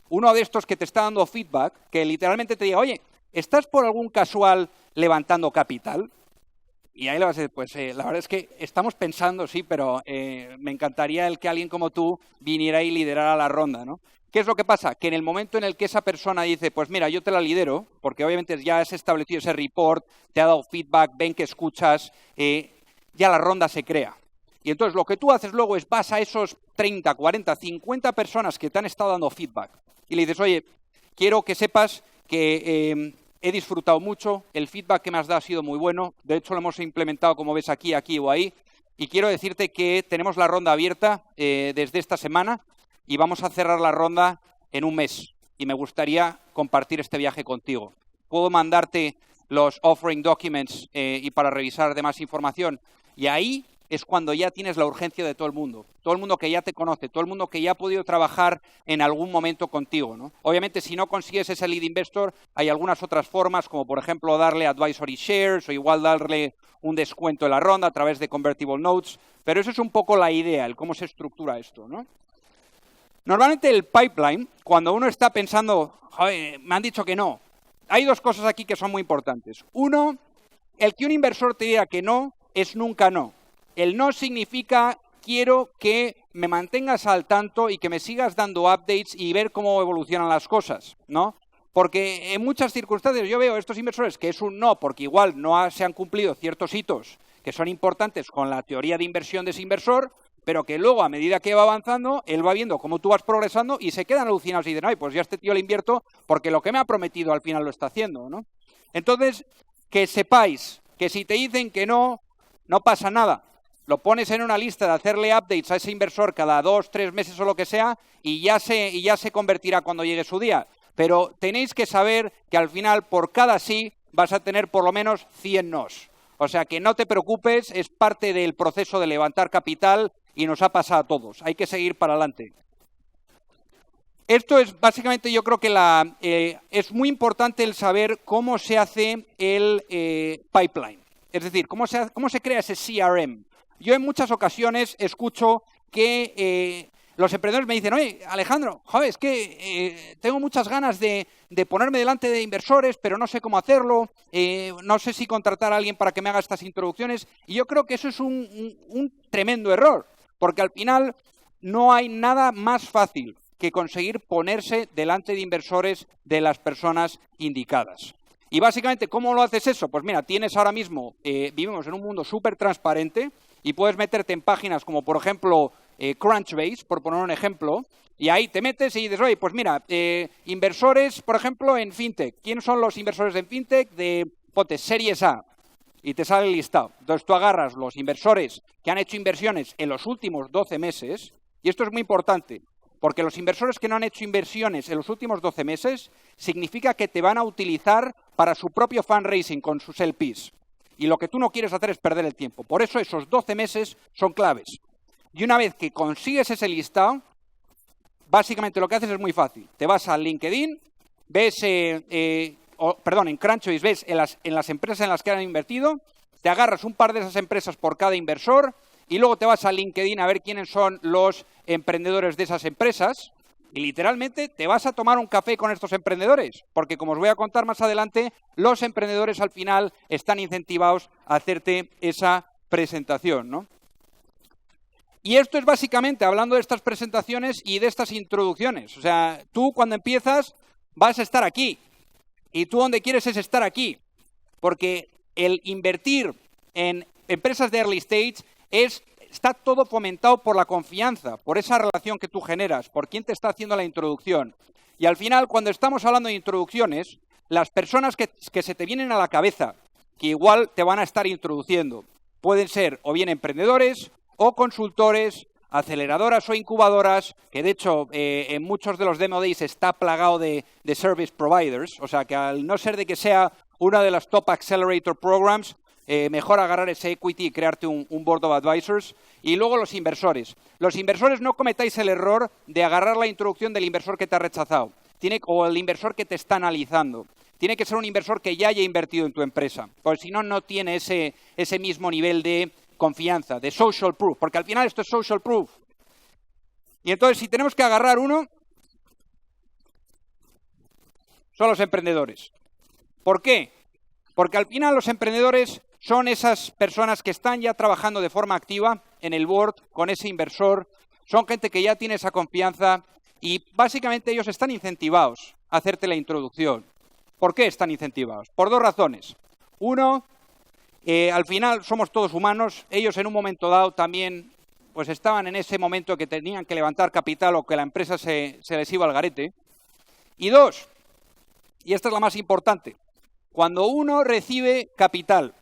Speaker 2: Uno de estos que te está dando feedback, que literalmente te diga, oye, ¿estás por algún casual levantando capital? Y ahí le vas a decir, pues la verdad es que estamos pensando, sí, pero me encantaría que alguien como tú viniera y liderara la ronda, ¿no? ¿Qué es lo que pasa? Que en el momento en el que esa persona dice, pues mira, yo te la lidero, porque obviamente ya has establecido ese report, te ha dado feedback, ven que escuchas, ya la ronda se crea. Y entonces lo que tú haces luego es vas a esos 30, 40, 50 personas que te han estado dando feedback y le dices, oye, quiero que sepas que he disfrutado mucho, el feedback que me has dado ha sido muy bueno, de hecho lo hemos implementado como ves aquí o ahí, y quiero decirte que tenemos la ronda abierta desde esta semana y vamos a cerrar la ronda en un mes y me gustaría compartir este viaje contigo. Puedo mandarte los offering documents y para revisar de más información y ahí es cuando ya tienes la urgencia de todo el mundo que ya te conoce, todo el mundo que ya ha podido trabajar en algún momento contigo, ¿no? Obviamente, si no consigues ese lead investor, hay algunas otras formas, como por ejemplo darle advisory shares o igual darle un descuento en la ronda a través de convertible notes, pero eso es un poco la idea, el cómo se estructura esto, ¿no? Normalmente el pipeline, cuando uno está pensando, joder, me han dicho que no, hay dos cosas aquí que son muy importantes. Uno, el que un inversor te diga que no es nunca no. El no significa quiero que me mantengas al tanto y que me sigas dando updates y ver cómo evolucionan las cosas, ¿no? Porque en muchas circunstancias yo veo a estos inversores que es un no porque igual no se han cumplido ciertos hitos que son importantes con la teoría de inversión de ese inversor, pero que luego a medida que va avanzando, él va viendo cómo tú vas progresando y se quedan alucinados y dicen, ay, pues ya a este tío le invierto porque lo que me ha prometido al final lo está haciendo, ¿no? Entonces, que sepáis que si te dicen que no, no pasa nada. Lo pones en una lista de hacerle updates a ese inversor cada 2, 3 meses o lo que sea y ya se convertirá cuando llegue su día. Pero tenéis que saber que al final por cada sí vas a tener por lo menos 100 nos. O sea que no te preocupes, es parte del proceso de levantar capital y nos ha pasado a todos. Hay que seguir para adelante. Esto es básicamente, yo creo que es muy importante el saber cómo se hace el pipeline. Es decir, cómo se crea ese CRM. Yo en muchas ocasiones escucho que los emprendedores me dicen, oye, Alejandro, joder, es que tengo muchas ganas de ponerme delante de inversores, pero no sé cómo hacerlo, no sé si contratar a alguien para que me haga estas introducciones. Y yo creo que eso es un tremendo error, porque al final no hay nada más fácil que conseguir ponerse delante de inversores de las personas indicadas. Y básicamente, ¿cómo lo haces eso? Pues mira, tienes ahora mismo, vivimos en un mundo súper transparente y puedes meterte en páginas como, por ejemplo, Crunchbase, por poner un ejemplo, y ahí te metes y dices, oye, pues mira, inversores, por ejemplo, en FinTech. ¿Quiénes son los inversores en FinTech de Series A? Y te sale el listado. Entonces tú agarras los inversores que han hecho inversiones en los últimos 12 meses, y esto es muy importante, porque los inversores que no han hecho inversiones en los últimos 12 meses significa que te van a utilizar para su propio fundraising con sus LPs. Y lo que tú no quieres hacer es perder el tiempo. Por eso esos 12 meses son claves. Y una vez que consigues ese listado, básicamente lo que haces es muy fácil. Te vas a LinkedIn, ves, en Crunchbase, ves en las empresas en las que han invertido, te agarras un par de esas empresas por cada inversor y luego te vas a LinkedIn a ver quiénes son los emprendedores de esas empresas y literalmente te vas a tomar un café con estos emprendedores, porque como os voy a contar más adelante, los emprendedores al final están incentivados a hacerte esa presentación, ¿no? Y esto es básicamente hablando de estas presentaciones y de estas introducciones. O sea, tú cuando empiezas vas a estar aquí y tú donde quieres es estar aquí, porque el invertir en empresas de early stage está todo fomentado por la confianza, por esa relación que tú generas, por quién te está haciendo la introducción. Y al final, cuando estamos hablando de introducciones, las personas que se te vienen a la cabeza, que igual te van a estar introduciendo, pueden ser o bien emprendedores o consultores, aceleradoras o incubadoras, que de hecho en muchos de los Demo Days está plagado de service providers, o sea que al no ser de que sea una de las top accelerator programs, mejor agarrar ese equity y crearte un board of advisors. Y luego los inversores. Los inversores, no cometáis el error de agarrar la introducción del inversor que te ha rechazado o el inversor que te está analizando. Tiene que ser un inversor que ya haya invertido en tu empresa, porque si no, no tiene ese mismo nivel de confianza, de social proof, porque al final esto es social proof. Y entonces, si tenemos que agarrar uno, son los emprendedores. ¿Por qué? Porque al final los emprendedores son esas personas que están ya trabajando de forma activa en el board con ese inversor, son gente que ya tiene esa confianza y básicamente ellos están incentivados a hacerte la introducción. ¿Por qué están incentivados? Por dos razones. Uno, al final somos todos humanos, ellos en un momento dado también pues estaban en ese momento que tenían que levantar capital o que la empresa se les iba al garete. Y dos, y esta es la más importante, cuando uno recibe capital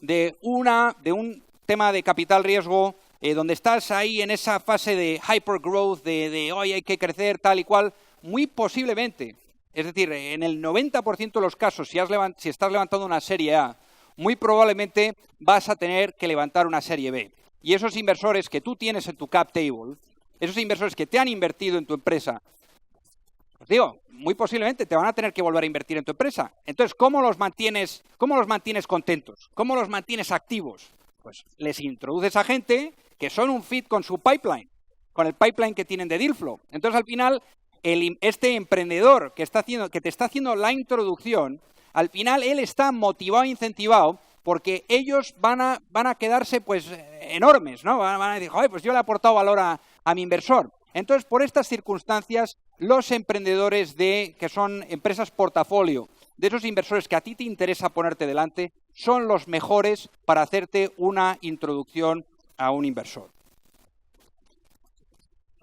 Speaker 2: de un tema de capital riesgo, donde estás ahí en esa fase de hypergrowth, de hoy hay que crecer tal y cual, muy posiblemente, es decir, en el 90% de los casos, si estás levantando una serie A, muy probablemente vas a tener que levantar una serie B. y esos inversores que tú tienes en tu cap table, esos inversores que te han invertido en tu empresa, pues digo, muy posiblemente te van a tener que volver a invertir en tu empresa. Entonces, ¿cómo los mantienes contentos? ¿Cómo los mantienes activos? Pues les introduces a gente que son un fit con su pipeline, con el pipeline que tienen de deal flow. Entonces, al final, este emprendedor que te está haciendo la introducción, al final él está motivado e incentivado porque ellos van a quedarse pues enormes, ¿no? Van a decir, joder, pues yo le he aportado valor a mi inversor. Entonces, por estas circunstancias, los emprendedores que son empresas portafolio, de esos inversores que a ti te interesa ponerte delante, son los mejores para hacerte una introducción a un inversor.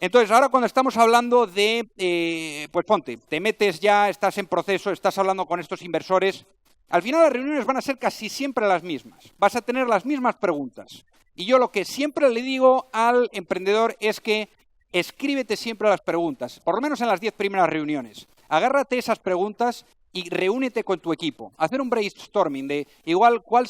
Speaker 2: Entonces, ahora cuando estamos hablando de, pues ponte, te metes ya, estás en proceso, estás hablando con estos inversores, al final las reuniones van a ser casi siempre las mismas. Vas a tener las mismas preguntas. Y yo lo que siempre le digo al emprendedor es que escríbete siempre las preguntas, por lo menos en las 10 primeras reuniones. Agárrate esas preguntas y reúnete con tu equipo. Hacer un brainstorming de igual cuál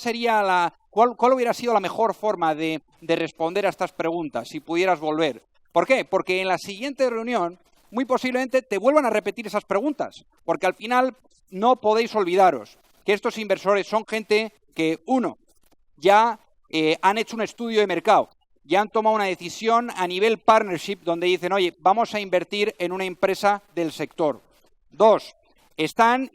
Speaker 2: hubiera sido la mejor forma de responder a estas preguntas si pudieras volver. ¿Por qué? Porque en la siguiente reunión muy posiblemente te vuelvan a repetir esas preguntas, porque al final no podéis olvidaros que estos inversores son gente que, uno, ya han hecho un estudio de mercado, ya han tomado una decisión a nivel partnership donde dicen, oye, vamos a invertir en una empresa del sector. Dos, están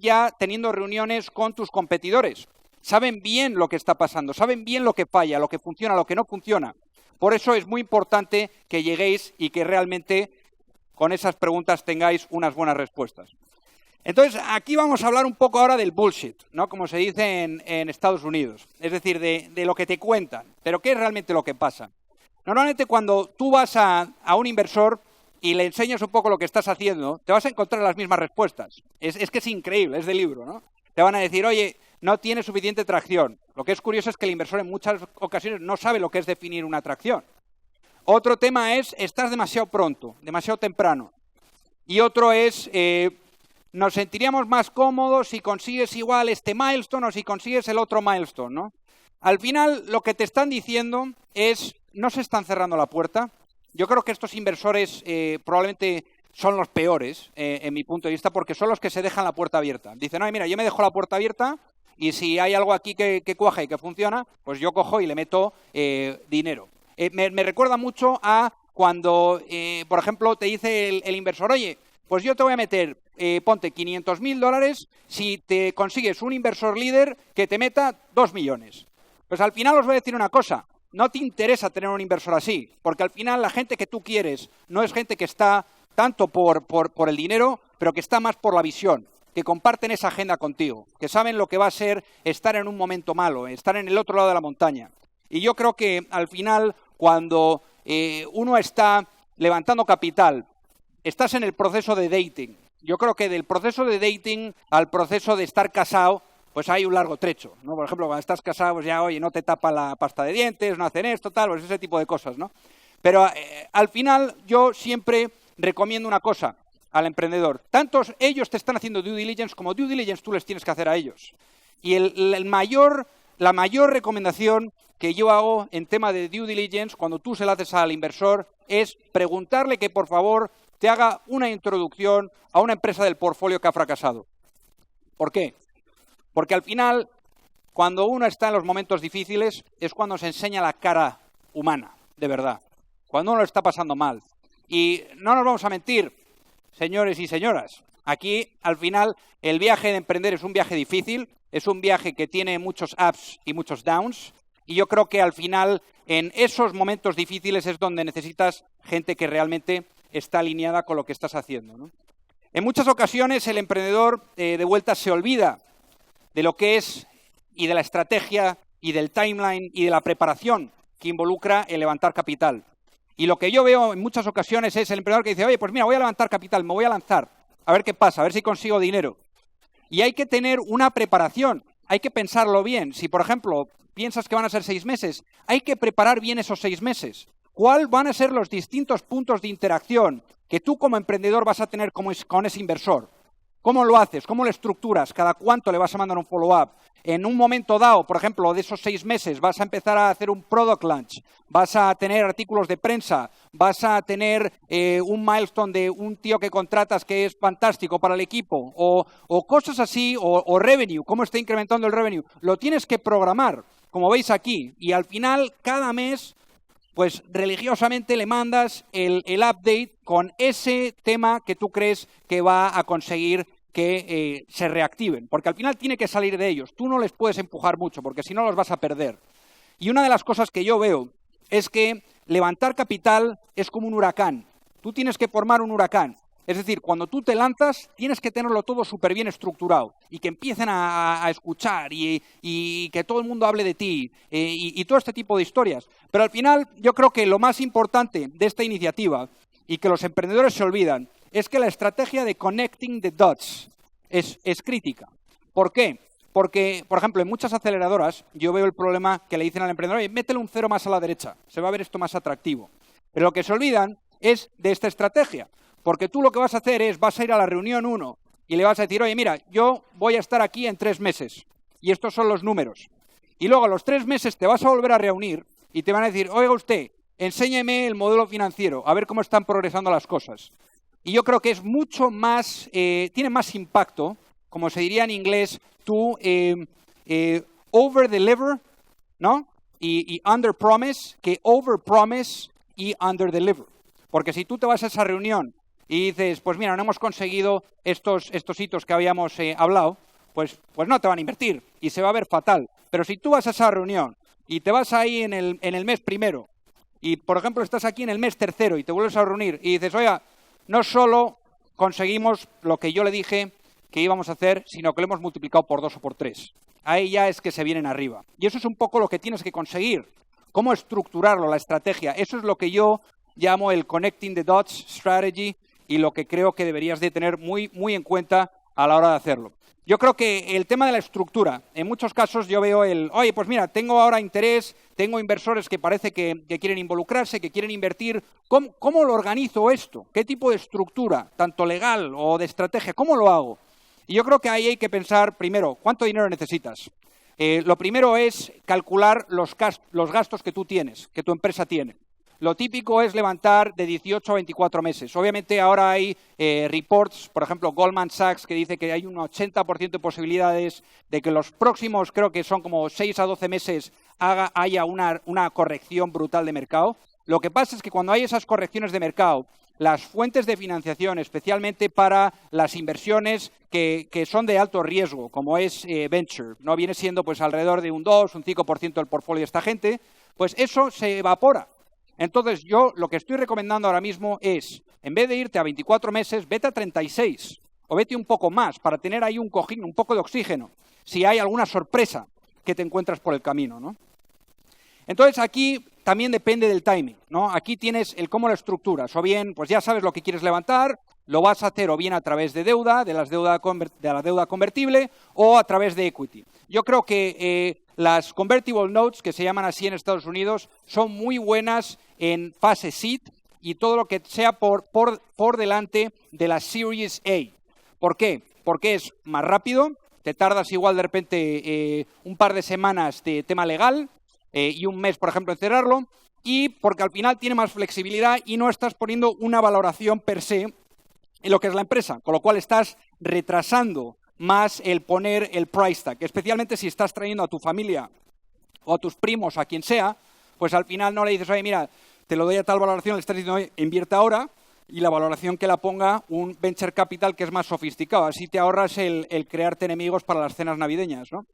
Speaker 2: ya teniendo reuniones con tus competidores. Saben bien lo que está pasando, saben bien lo que falla, lo que funciona, lo que no funciona. Por eso es muy importante que lleguéis y que realmente con esas preguntas tengáis unas buenas respuestas. Entonces, aquí vamos a hablar un poco ahora del bullshit, ¿no? Como se dice en Estados Unidos. Es decir, de lo que te cuentan. Pero ¿qué es realmente lo que pasa? Normalmente cuando tú vas a un inversor y le enseñas un poco lo que estás haciendo, te vas a encontrar las mismas respuestas. Es que es increíble, es de libro, ¿no? Te van a decir, oye, no tiene suficiente tracción. Lo que es curioso es que el inversor en muchas ocasiones no sabe lo que es definir una tracción. Otro tema es, estás demasiado pronto, demasiado temprano. Y otro es, nos sentiríamos más cómodos si consigues igual este milestone o si consigues el otro milestone, ¿no? Al final, lo que te están diciendo es, no se están cerrando la puerta. Yo creo que estos inversores probablemente son los peores, en mi punto de vista, porque son los que se dejan la puerta abierta. Dicen, no, mira, yo me dejo la puerta abierta y si hay algo aquí que cuaja y que funciona, pues yo cojo y le meto dinero. Me recuerda mucho a cuando, por ejemplo, te dice el inversor, oye, pues yo te voy a meter, ponte $500.000 si te consigues un inversor líder que te meta 2 millones. Pues al final os voy a decir una cosa, no te interesa tener un inversor así, porque al final la gente que tú quieres no es gente que está tanto por el dinero, pero que está más por la visión, que comparten esa agenda contigo, que saben lo que va a ser estar en un momento malo, estar en el otro lado de la montaña. Y yo creo que al final, cuando uno está levantando capital, estás en el proceso de dating. Yo creo que del proceso de dating al proceso de estar casado, pues hay un largo trecho, ¿no? Por ejemplo, cuando estás casado, pues ya, oye, no te tapa la pasta de dientes, no hacen esto, tal, pues ese tipo de cosas, ¿no? Pero al final yo siempre recomiendo una cosa al emprendedor. Tantos ellos te están haciendo due diligence como due diligence tú les tienes que hacer a ellos. Y la mayor recomendación que yo hago en tema de due diligence, cuando tú se la haces al inversor, es preguntarle que por favor te haga una introducción a una empresa del portfolio que ha fracasado. ¿Por qué? Porque al final, cuando uno está en los momentos difíciles, es cuando se enseña la cara humana, de verdad. Cuando uno lo está pasando mal. Y no nos vamos a mentir, señores y señoras. Aquí, al final, el viaje de emprender es un viaje difícil, es un viaje que tiene muchos ups y muchos downs. Y yo creo que al final, en esos momentos difíciles es donde necesitas gente que realmente está alineada con lo que estás haciendo, ¿no? En muchas ocasiones el emprendedor de vuelta se olvida de lo que es y de la estrategia y del timeline y de la preparación que involucra el levantar capital. Y lo que yo veo en muchas ocasiones es el emprendedor que dice, oye, pues mira, voy a levantar capital, me voy a lanzar, a ver qué pasa, a ver si consigo dinero. Y hay que tener una preparación, hay que pensarlo bien. Si, por ejemplo, piensas que van a ser 6 meses, hay que preparar bien esos 6 meses. ¿Cuáles van a ser los distintos puntos de interacción que tú como emprendedor vas a tener con ese inversor? ¿Cómo lo haces? ¿Cómo lo estructuras? ¿Cada cuánto le vas a mandar un follow-up? En un momento dado, por ejemplo, de esos 6 meses, vas a empezar a hacer un product launch, vas a tener artículos de prensa, vas a tener un milestone de un tío que contratas que es fantástico para el equipo, o cosas así, o revenue, cómo está incrementando el revenue. Lo tienes que programar, como veis aquí, y al final, cada mes, pues religiosamente le mandas el update con ese tema que tú crees que va a conseguir que se reactiven, porque al final tiene que salir de ellos. Tú no les puedes empujar mucho, porque si no los vas a perder. Y una de las cosas que yo veo es que levantar capital es como un huracán. Tú tienes que formar un huracán. Es decir, cuando tú te lanzas, tienes que tenerlo todo súper bien estructurado y que empiecen a escuchar y que todo el mundo hable de ti y todo este tipo de historias. Pero al final, yo creo que lo más importante de esta iniciativa y que los emprendedores se olvidan es que la estrategia de connecting the dots es crítica. ¿Por qué? Porque, por ejemplo, en muchas aceleradoras yo veo el problema que le dicen al emprendedor, oye, métele un 0 más a la derecha, se va a ver esto más atractivo. Pero lo que se olvidan es de esta estrategia. Porque tú lo que vas a hacer es, vas a ir a la reunión 1 y le vas a decir, oye, mira, yo voy a estar aquí en 3 meses y estos son los números. Y luego a los 3 meses te vas a volver a reunir y te van a decir, oiga usted, enséñeme el modelo financiero, a ver cómo están progresando las cosas. Y yo creo que es mucho más, tiene más impacto, como se diría en inglés, tú over-deliver, ¿no? Y under-promise, que over-promise y under-deliver. Porque si tú te vas a esa reunión y dices, pues mira, no hemos conseguido estos hitos que habíamos hablado, pues no te van a invertir y se va a ver fatal. Pero si tú vas a esa reunión y te vas ahí en el mes primero y, por ejemplo, estás aquí en el mes tercero y te vuelves a reunir y dices, oiga, no solo conseguimos lo que yo le dije que íbamos a hacer, sino que lo hemos multiplicado por 2 o por 3. Ahí ya es que se vienen arriba. Y eso es un poco lo que tienes que conseguir. ¿Cómo estructurarlo, la estrategia? Eso es lo que yo llamo el Connecting the Dots Strategy y lo que creo que deberías de tener muy, muy en cuenta a la hora de hacerlo. Yo creo que el tema de la estructura, en muchos casos yo veo oye, pues mira, tengo ahora interés, tengo inversores que parece que quieren involucrarse, que quieren invertir. ¿Cómo lo organizo esto? ¿Qué tipo de estructura, tanto legal o de estrategia? ¿Cómo lo hago? Y yo creo que ahí hay que pensar, primero, ¿cuánto dinero necesitas? Lo primero es calcular los gastos que tú tienes, que tu empresa tiene. Lo típico es levantar de 18 a 24 meses. Obviamente ahora hay reports, por ejemplo, Goldman Sachs, que dice que hay un 80% de posibilidades de que los próximos, creo que son como 6 a 12 meses, haya una corrección brutal de mercado. Lo que pasa es que cuando hay esas correcciones de mercado, las fuentes de financiación, especialmente para las inversiones que son de alto riesgo, como es venture, no viene siendo pues alrededor de un 2, un 5% del portfolio de esta gente, pues eso se evapora. Entonces, yo lo que estoy recomendando ahora mismo es, en vez de irte a 24 meses, vete a 36 o vete un poco más para tener ahí un cojín, un poco de oxígeno, si hay alguna sorpresa que te encuentras por el camino, ¿no? Entonces, aquí también depende del timing, ¿no? Aquí tienes el cómo lo estructuras, o bien, pues ya sabes lo que quieres levantar, lo vas a hacer o bien a través de deuda, de la deuda convertible, o a través de equity. Yo creo que las convertible notes, que se llaman así en Estados Unidos, son muy buenas en fase seed y todo lo que sea por delante de la Series A. ¿Por qué? Porque es más rápido, te tardas igual de repente un par de semanas de tema legal y un mes, por ejemplo, en cerrarlo, y porque al final tiene más flexibilidad y no estás poniendo una valoración per se en lo que es la empresa, con lo cual estás retrasando más el poner el price tag, especialmente si estás trayendo a tu familia o a tus primos o a quien sea, pues al final no le dices, oye, mira, te lo doy a tal valoración, le estás diciendo, oye, invierte ahora, y la valoración que la ponga un venture capital que es más sofisticado. Así te ahorras el crearte enemigos para las cenas navideñas, ¿no?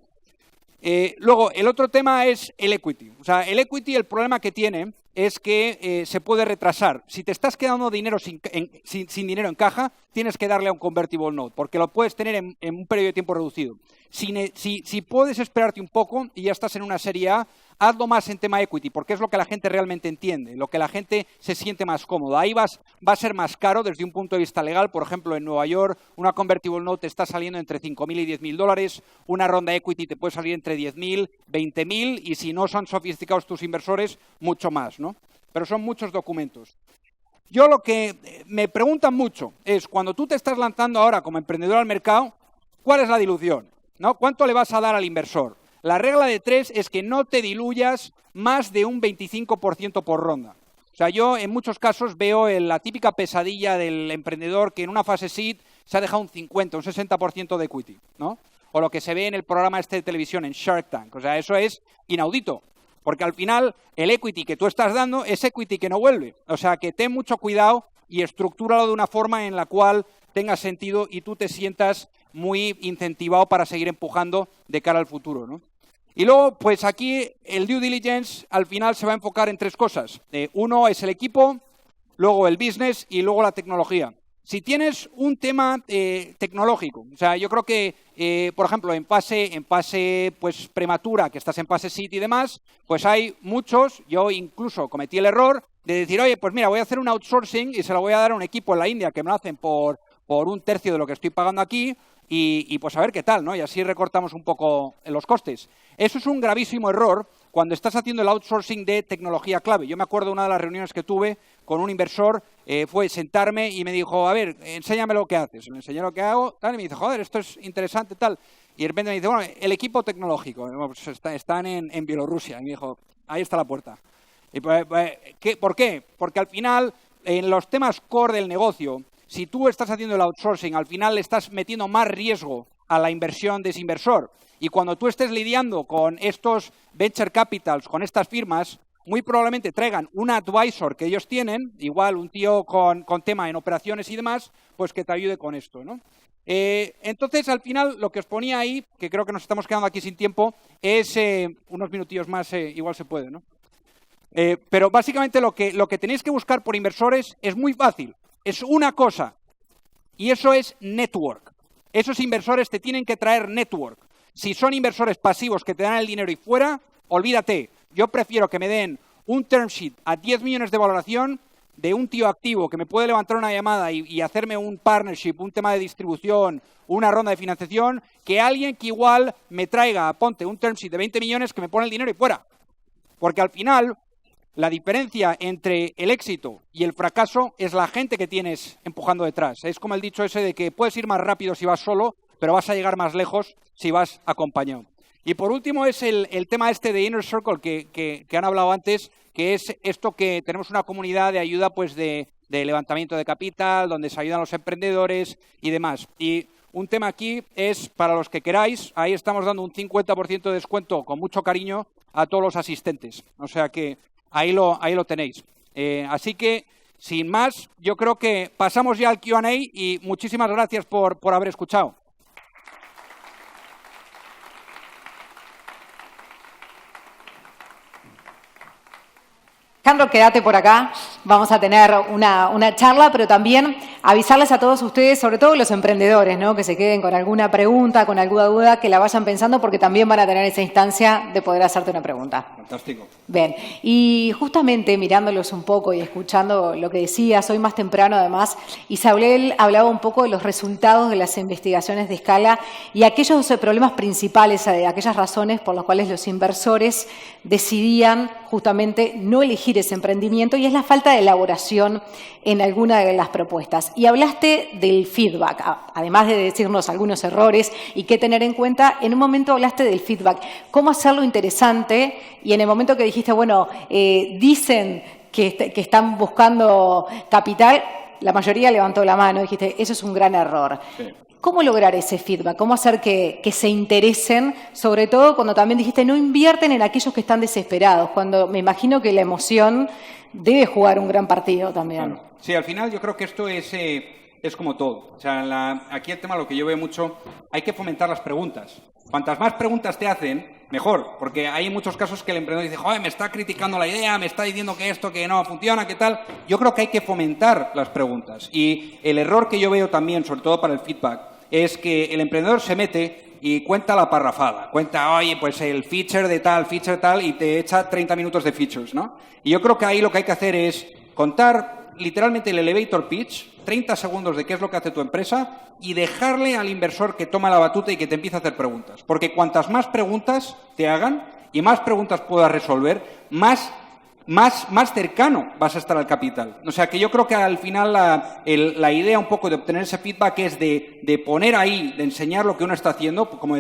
Speaker 2: Luego, el otro tema es el equity. O sea, el equity, el problema que tiene es que se puede retrasar. Si te estás quedando dinero sin dinero en caja, tienes que darle a un convertible note, porque lo puedes tener en un periodo de tiempo reducido. Si puedes esperarte un poco y ya estás en una serie A, hazlo más en tema equity, porque es lo que la gente realmente entiende, lo que la gente se siente más cómoda. Ahí va a ser más caro desde un punto de vista legal. Por ejemplo, en Nueva York, una convertible note está saliendo entre $5.000 y $10.000. Una ronda equity te puede salir entre $10.000, $20.000 y si no son sofisticados tus inversores, mucho más, ¿no? Pero son muchos documentos. Yo lo que me preguntan mucho es, cuando tú te estás lanzando ahora como emprendedor al mercado, ¿cuál es la dilución? ¿No? ¿Cuánto le vas a dar al inversor? La regla de 3 es que no te diluyas más de un 25% por ronda. O sea, yo en muchos casos veo la típica pesadilla del emprendedor que en una fase seed se ha dejado un 50, un 60% de equity, ¿no? O lo que se ve en el programa de televisión, en Shark Tank. O sea, eso es inaudito. Porque al final el equity que tú estás dando es equity que no vuelve. O sea, que ten mucho cuidado y estructúralo de una forma en la cual tenga sentido y tú te sientas muy incentivado para seguir empujando de cara al futuro, ¿no? Y luego, pues aquí el due diligence al final se va a enfocar en 3 cosas. Uno es el equipo, luego el business y luego la tecnología. Si tienes un tema tecnológico, o sea, yo creo que, por ejemplo, en fase pues prematura, que estás en fase seed y demás, pues hay muchos, yo incluso cometí el error de decir, oye, pues mira, voy a hacer un outsourcing y se lo voy a dar a un equipo en la India que me lo hacen por 1/3 de lo que estoy pagando aquí y pues a ver qué tal, ¿no? Y así recortamos un poco los costes. Eso es un gravísimo error cuando estás haciendo el outsourcing de tecnología clave. Yo me acuerdo de una de las reuniones que tuve con un inversor, fue sentarme y me dijo, a ver, enséñame lo que haces. Le enseñé lo que hago, tal, y me dice, joder, esto es interesante, tal. Y de repente me dice, bueno, el equipo tecnológico, pues están en Bielorrusia. Y me dijo, ahí está la puerta. Y pues, ¿por qué? Porque al final, en los temas core del negocio, si tú estás haciendo el outsourcing, al final le estás metiendo más riesgo a la inversión de ese inversor. Y cuando tú estés lidiando con estos venture capitals, con estas firmas, muy probablemente traigan un advisor que ellos tienen, igual un tío con tema en operaciones y demás, pues que te ayude con esto, ¿no? Entonces, al final, lo que os ponía ahí, que creo que nos estamos quedando aquí sin tiempo, es unos minutillos más, igual se puede, ¿no? Pero básicamente lo que tenéis que buscar por inversores es muy fácil. Es una cosa, y eso es network. Esos inversores te tienen que traer network. Si son inversores pasivos que te dan el dinero y fuera, olvídate. Yo prefiero que me den un term sheet a 10 millones de valoración de un tío activo que me puede levantar una llamada y hacerme un partnership, un tema de distribución, una ronda de financiación, que alguien que igual me traiga, ponte, un term sheet de 20 millones que me pone el dinero y fuera. Porque al final, la diferencia entre el éxito y el fracaso es la gente que tienes empujando detrás. Es como el dicho ese de que puedes ir más rápido si vas solo, pero vas a llegar más lejos si vas acompañado. Y por último es el tema este de Inner Circle que han hablado antes, que es esto que tenemos una comunidad de ayuda pues de levantamiento de capital, donde se ayudan los emprendedores y demás. Y un tema aquí es, para los que queráis, ahí estamos dando un 50% de descuento con mucho cariño a todos los asistentes. O sea que ahí lo tenéis. Así que, sin más, yo creo que pasamos ya al Q&A y muchísimas gracias por haber escuchado.
Speaker 3: Alejandro, quédate por acá. Vamos a tener una charla, pero también avisarles a todos ustedes, sobre todo los emprendedores, ¿no? Que se queden con alguna pregunta, con alguna duda, que la vayan pensando, porque también van a tener esa instancia de poder hacerte una pregunta.
Speaker 2: Fantástico.
Speaker 3: Bien, y justamente mirándolos un poco y escuchando lo que decías, hoy más temprano además, Isabel hablaba un poco de los resultados de las investigaciones de escala y aquellos problemas principales, aquellas razones por las cuales los inversores decidían justamente no elegir ese emprendimiento, y es la falta de elaboración en alguna de las propuestas. Y hablaste del feedback, además de decirnos algunos errores y qué tener en cuenta, en un momento hablaste del feedback, cómo hacerlo interesante, y en el momento que dijiste, bueno, dicen que están buscando capital, la mayoría levantó la mano, dijiste, eso es un gran error. Sí. ¿Cómo lograr ese feedback? ¿Cómo hacer que se interesen? Sobre todo cuando también dijiste, no invierten en aquellos que están desesperados, cuando me imagino que la emoción debe jugar un gran partido también.
Speaker 2: Claro. Sí, al final yo creo que esto es como todo. O sea, aquí el tema, lo que yo veo mucho, hay que fomentar las preguntas. Cuantas más preguntas te hacen, mejor, porque hay muchos casos que el emprendedor dice, joder, me está criticando la idea, me está diciendo que esto, que no funciona, qué tal. Yo creo que hay que fomentar las preguntas. Y el error que yo veo también, sobre todo para el feedback, es que el emprendedor se mete y cuenta la parrafada. Cuenta, oye, pues el feature de tal, y te echa 30 minutos de features, ¿no? Y yo creo que ahí lo que hay que hacer es contar literalmente el elevator pitch, 30 segundos de qué es lo que hace tu empresa y dejarle al inversor que toma la batuta y que te empiece a hacer preguntas. Porque cuantas más preguntas te hagan y más preguntas puedas resolver, más más cercano vas a estar al capital. O sea, que yo creo que al final la idea un poco de obtener ese feedback es de poner ahí, de enseñar lo que uno está haciendo, como a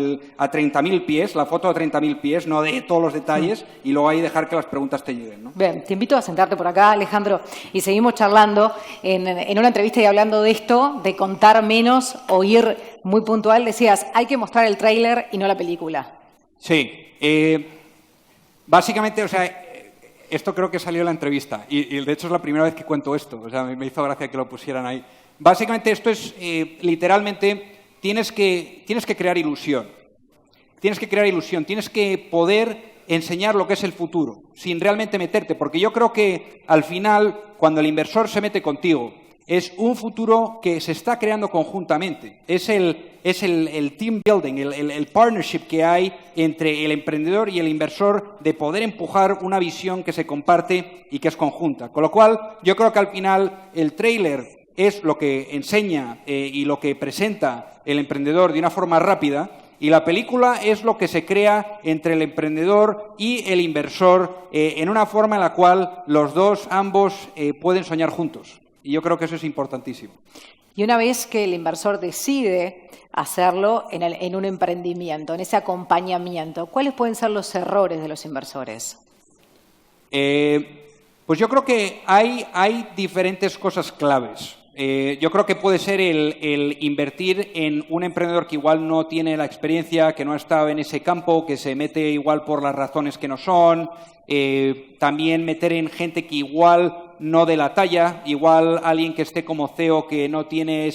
Speaker 2: 30.000 pies, la foto a 30.000 pies, no de todos los detalles, y luego ahí dejar que las preguntas te lleguen, ¿no?
Speaker 3: Bien, te invito a sentarte por acá, Alejandro, y seguimos charlando. En una entrevista y hablando de esto, de contar menos, oír muy puntual, decías, hay que mostrar el tráiler y no la película.
Speaker 2: Sí. Básicamente, o sea, esto creo que salió en la entrevista y de hecho es la primera vez que cuento esto. O sea, me hizo gracia que lo pusieran ahí. Básicamente esto es, literalmente, tienes que crear ilusión. Tienes que crear ilusión, tienes que poder enseñar lo que es el futuro, sin realmente meterte. Porque yo creo que al final, cuando el inversor se mete contigo, es un futuro que se está creando conjuntamente. Es el team building, el partnership que hay entre el emprendedor y el inversor de poder empujar una visión que se comparte y que es conjunta. Con lo cual, yo creo que al final el tráiler es lo que enseña y lo que presenta el emprendedor de una forma rápida, y la película es lo que se crea entre el emprendedor y el inversor en una forma en la cual los dos, ambos, pueden soñar juntos. Y yo creo que eso es importantísimo.
Speaker 3: Y una vez que el inversor decide hacerlo en un emprendimiento, en ese acompañamiento, ¿cuáles pueden ser los errores de los inversores?
Speaker 2: Pues yo creo que hay diferentes cosas claves. Yo creo que puede ser el invertir en un emprendedor que igual no tiene la experiencia, que no ha estado en ese campo, que se mete igual por las razones que no son. También meter en gente que igual no de la talla, igual alguien que esté como CEO que no tiene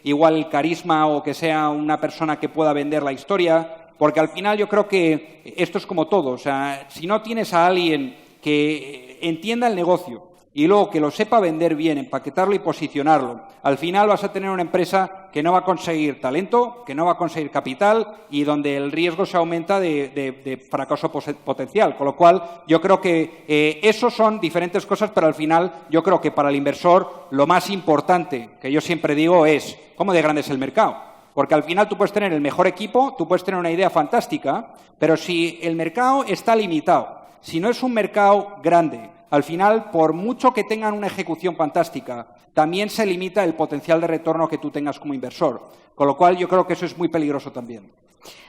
Speaker 2: igual el carisma o que sea una persona que pueda vender la historia, porque al final yo creo que esto es como todo. O sea, si no tienes a alguien que entienda el negocio y luego que lo sepa vender bien, empaquetarlo y posicionarlo, al final vas a tener una empresa que no va a conseguir talento, que no va a conseguir capital y donde el riesgo se aumenta de fracaso potencial. Con lo cual, yo creo que eso son diferentes cosas, pero al final yo creo que para el inversor lo más importante, que yo siempre digo, es cómo de grande es el mercado. Porque al final tú puedes tener el mejor equipo, tú puedes tener una idea fantástica, pero si el mercado está limitado, si no es un mercado grande, al final, por mucho que tengan una ejecución fantástica, también se limita el potencial de retorno que tú tengas como inversor. Con lo cual, yo creo que eso es muy peligroso también.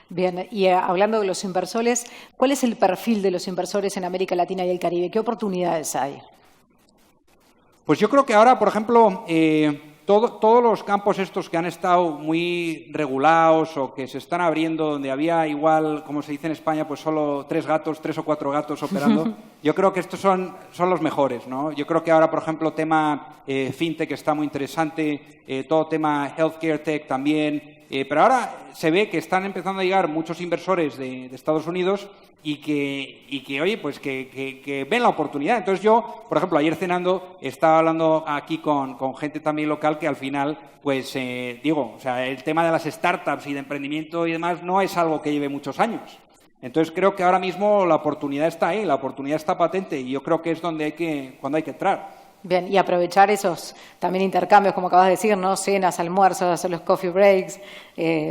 Speaker 3: Bien, y hablando de los inversores, ¿cuál es el perfil de los inversores en América Latina y el Caribe? ¿Qué oportunidades hay?
Speaker 2: Pues yo creo que ahora, por ejemplo, todos los campos estos que han estado muy regulados o que se están abriendo, donde había igual, como se dice en España, pues solo 3 o 4 gatos operando, yo creo que estos son los mejores, ¿no? Yo creo que ahora, por ejemplo, tema fintech está muy interesante, todo tema healthcare tech también, pero ahora se ve que están empezando a llegar muchos inversores de Estados Unidos y que oye, pues que ven la oportunidad. Entonces yo, por ejemplo, ayer cenando estaba hablando aquí con gente también local que al final, pues o sea, el tema de las startups y de emprendimiento y demás no es algo que lleve muchos años. Entonces creo que ahora mismo la oportunidad está ahí, la oportunidad está patente y yo creo que es cuando hay que entrar.
Speaker 3: Bien, y aprovechar esos también intercambios, como acabas de decir, ¿no? Cenas, almuerzos, los coffee breaks,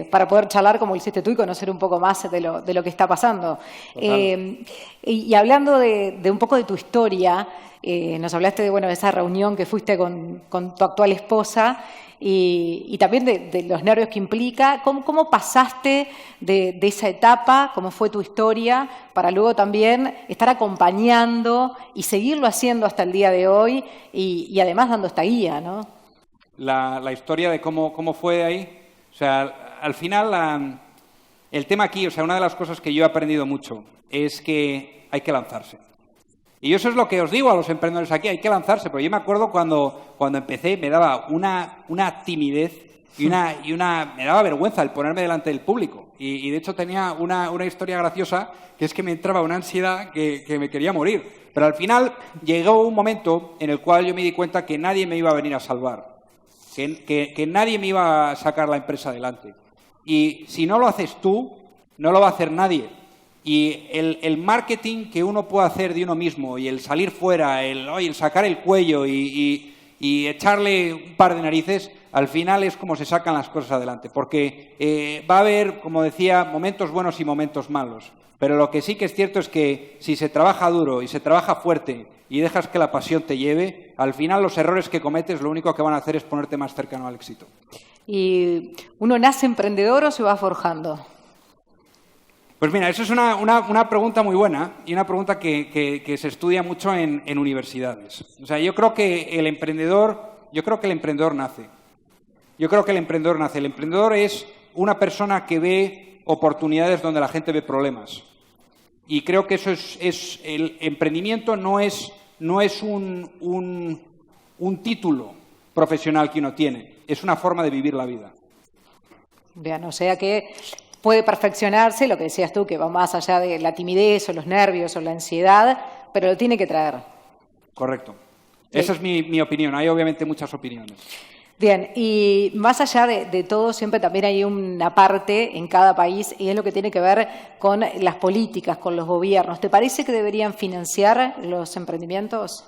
Speaker 3: para poder charlar como lo hiciste tú y conocer un poco más de lo que está pasando. Y hablando de un poco de tu historia, nos hablaste de esa reunión que fuiste con tu actual esposa y también de los nervios que implica. ¿Cómo pasaste de esa etapa? ¿Cómo fue tu historia? Para luego también estar acompañando y seguirlo haciendo hasta el día de hoy y además dando esta guía, ¿no?
Speaker 2: La historia de cómo fue ahí. O sea, al final el tema aquí, o sea, una de las cosas que yo he aprendido mucho es que hay que lanzarse. Y eso es lo que os digo a los emprendedores aquí, hay que lanzarse. Pero yo me acuerdo cuando empecé me daba una timidez y me daba vergüenza el ponerme delante del público. Y de hecho tenía una historia graciosa, que es que me entraba una ansiedad que me quería morir. Pero al final llegó un momento en el cual yo me di cuenta que nadie me iba a venir a salvar, que nadie me iba a sacar la empresa adelante. Y si no lo haces tú, no lo va a hacer nadie. Y el marketing que uno puede hacer de uno mismo y el salir fuera, el sacar el cuello y echarle un par de narices, al final es como se sacan las cosas adelante. Porque va a haber, como decía, momentos buenos y momentos malos. Pero lo que sí que es cierto es que si se trabaja duro y se trabaja fuerte y dejas que la pasión te lleve, al final los errores que cometes lo único que van a hacer es ponerte más cercano al éxito.
Speaker 3: ¿Y uno nace emprendedor o se va forjando?
Speaker 2: Pues mira, eso es una pregunta muy buena y una pregunta que se estudia mucho en universidades. O sea, yo creo que el emprendedor nace. El emprendedor es una persona que ve oportunidades donde la gente ve problemas. Y creo que eso es el emprendimiento no es un título profesional que uno tiene, es una forma de vivir la vida.
Speaker 3: Bien, o sea que puede perfeccionarse, lo que decías tú, que va más allá de la timidez o los nervios o la ansiedad, pero lo tiene que traer.
Speaker 2: Correcto.
Speaker 3: Sí.
Speaker 2: Esa es mi opinión. Hay obviamente muchas opiniones.
Speaker 3: Bien, y más allá de todo, siempre también hay una parte en cada país y es lo que tiene que ver con las políticas, con los gobiernos. ¿Te parece que deberían financiar los emprendimientos?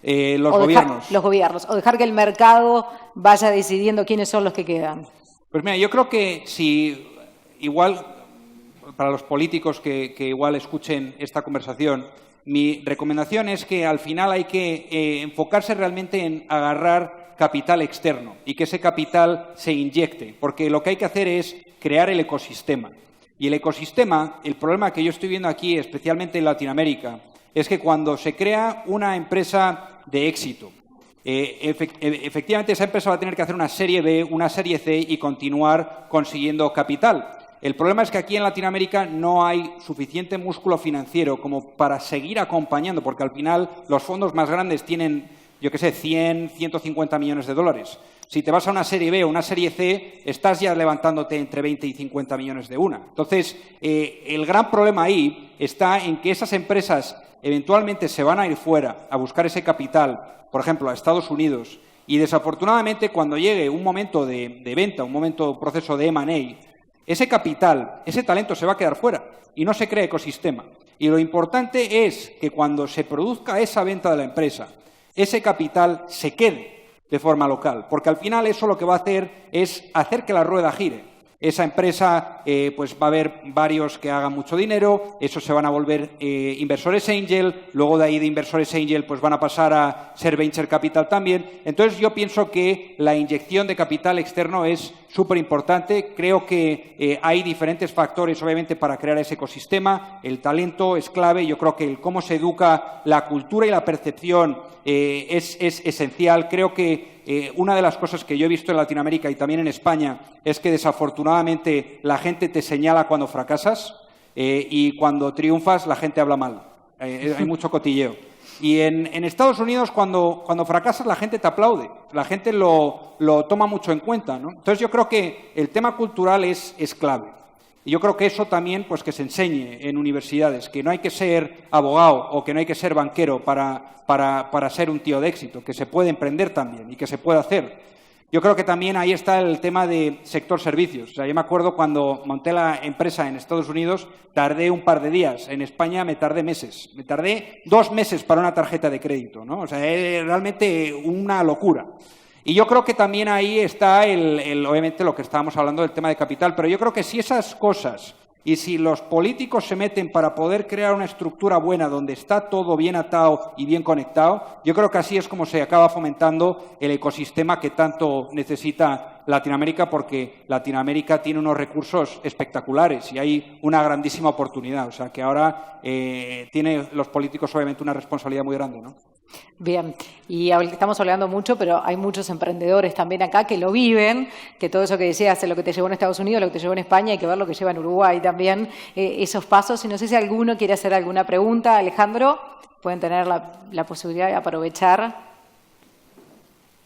Speaker 2: Los gobiernos.
Speaker 3: Los gobiernos, o dejar que el mercado vaya decidiendo quiénes son los que quedan.
Speaker 2: Pues mira, yo creo que si igual, para los políticos que igual escuchen esta conversación, mi recomendación es que al final hay que enfocarse realmente en agarrar capital externo y que ese capital se inyecte, porque lo que hay que hacer es crear el ecosistema. Y el ecosistema, el problema que yo estoy viendo aquí, especialmente en Latinoamérica, es que cuando se crea una empresa de éxito, efectivamente esa empresa va a tener que hacer una serie B, una serie C y continuar consiguiendo capital. El problema es que aquí en Latinoamérica no hay suficiente músculo financiero como para seguir acompañando, porque al final los fondos más grandes tienen, yo qué sé, 100, 150 millones de dólares. Si te vas a una serie B o una serie C, estás ya levantándote entre 20 y 50 millones de una. Entonces, el gran problema ahí está en que esas empresas eventualmente se van a ir fuera a buscar ese capital, por ejemplo, a Estados Unidos, y desafortunadamente cuando llegue un momento de venta, un proceso de M&A, ese capital, ese talento se va a quedar fuera y no se crea ecosistema. Y lo importante es que cuando se produzca esa venta de la empresa, ese capital se quede de forma local, porque al final eso lo que va a hacer es hacer que la rueda gire. Esa empresa pues va a haber varios que hagan mucho dinero, esos se van a volver inversores angel, luego de ahí de inversores angel pues van a pasar a ser venture capital también. Entonces yo pienso que la inyección de capital externo es súper importante. Creo que hay diferentes factores obviamente para crear ese ecosistema. El talento es clave. Yo creo que el cómo se educa, la cultura y la percepción es esencial. Creo que una de las cosas que yo he visto en Latinoamérica y también en España es que desafortunadamente la gente te señala cuando fracasas y cuando triunfas la gente habla mal. Hay mucho cotilleo. Y en Estados Unidos cuando fracasas la gente te aplaude, la gente lo toma mucho en cuenta, ¿no? Entonces yo creo que el tema cultural es clave. Y yo creo que eso también pues que se enseñe en universidades, que no hay que ser abogado o que no hay que ser banquero para ser un tío de éxito, que se puede emprender también y que se puede hacer. Yo creo que también ahí está el tema de sector servicios. O sea, yo me acuerdo cuando monté la empresa en Estados Unidos, tardé un par de días. En España me tardé meses. Me tardé 2 meses para una tarjeta de crédito, ¿no? O sea, es realmente una locura. Y yo creo que también ahí está obviamente lo que estábamos hablando del tema de capital, pero yo creo que si esas cosas y si los políticos se meten para poder crear una estructura buena donde está todo bien atado y bien conectado, yo creo que así es como se acaba fomentando el ecosistema que tanto necesita Latinoamérica, porque Latinoamérica tiene unos recursos espectaculares y hay una grandísima oportunidad. O sea, que ahora tienen los políticos obviamente una responsabilidad muy grande, ¿no?
Speaker 3: Bien, y estamos hablando mucho, pero hay muchos emprendedores también acá que lo viven, que todo eso que decías, lo que te llevó en Estados Unidos, lo que te llevó en España, hay que ver lo que lleva en Uruguay también, esos pasos. Y no sé si alguno quiere hacer alguna pregunta. Alejandro, pueden tener la posibilidad de aprovechar.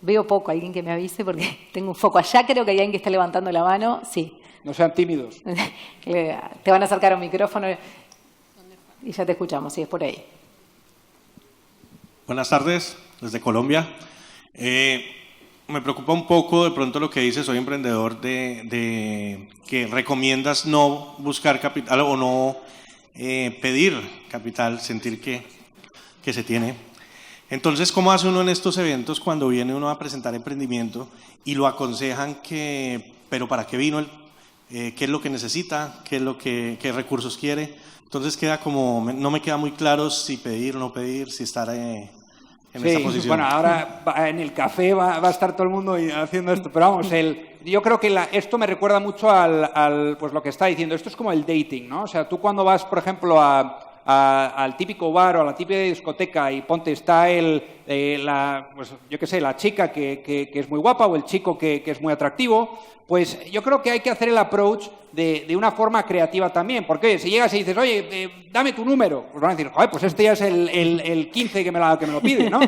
Speaker 3: Veo poco, alguien que me avise porque tengo un foco allá, creo que hay alguien que está levantando la mano. Sí.
Speaker 2: No sean tímidos.
Speaker 3: Te van a acercar un micrófono y ya te escuchamos, sí, es por ahí.
Speaker 4: Buenas tardes, desde Colombia. Me preocupa un poco de pronto lo que dices, soy emprendedor, de que recomiendas no buscar capital o no pedir capital, sentir que se tiene. Entonces, ¿cómo hace uno en estos eventos cuando viene uno a presentar emprendimiento y lo aconsejan pero ¿para qué vino qué es lo que necesita, qué recursos quiere. Entonces no me queda muy claro si pedir o no pedir, si estar en esa posición.
Speaker 2: Bueno, ahora en el café va a estar todo el mundo haciendo esto, pero vamos, yo creo que esto me recuerda mucho pues lo que está diciendo. Esto es como el dating, ¿no? O sea, tú cuando vas, por ejemplo, al típico bar o a la típica discoteca y está pues yo qué sé, la chica que es muy guapa o el chico que es muy atractivo, pues yo creo que hay que hacer el approach de una forma creativa también. Porque si llegas y dices, oye, dame tu número, pues van a decir, joder, pues este ya es el 15 que me lo pide, ¿no?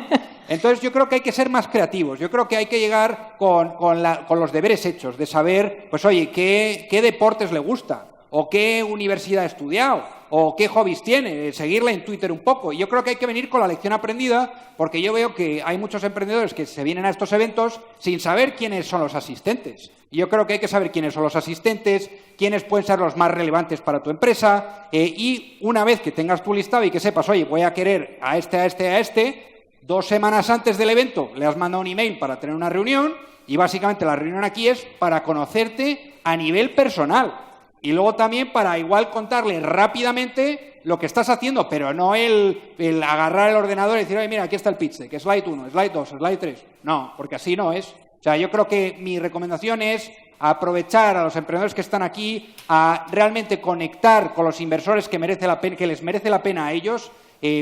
Speaker 2: Entonces yo creo que hay que ser más creativos. Yo creo que hay que llegar con los deberes hechos, de saber, pues oye, qué deportes le gusta, o qué universidad ha estudiado, o qué hobbies tiene, seguirla en Twitter un poco. Y yo creo que hay que venir con la lección aprendida, porque yo veo que hay muchos emprendedores que se vienen a estos eventos sin saber quiénes son los asistentes. Y yo creo que hay que saber quiénes son los asistentes, quiénes pueden ser los más relevantes para tu empresa, y una vez que tengas tu listado y que sepas, oye, voy a querer a este, 2 semanas antes del evento le has mandado un email para tener una reunión, y básicamente la reunión aquí es para conocerte a nivel personal. Y luego también para igual contarle rápidamente lo que estás haciendo, pero no el agarrar el ordenador y decir, oye, mira, aquí está el pitch deck, slide 1, slide 2, slide 3. No, porque así no es. O sea, yo creo que mi recomendación es aprovechar a los emprendedores que están aquí a realmente conectar con los inversores que les merece la pena a ellos,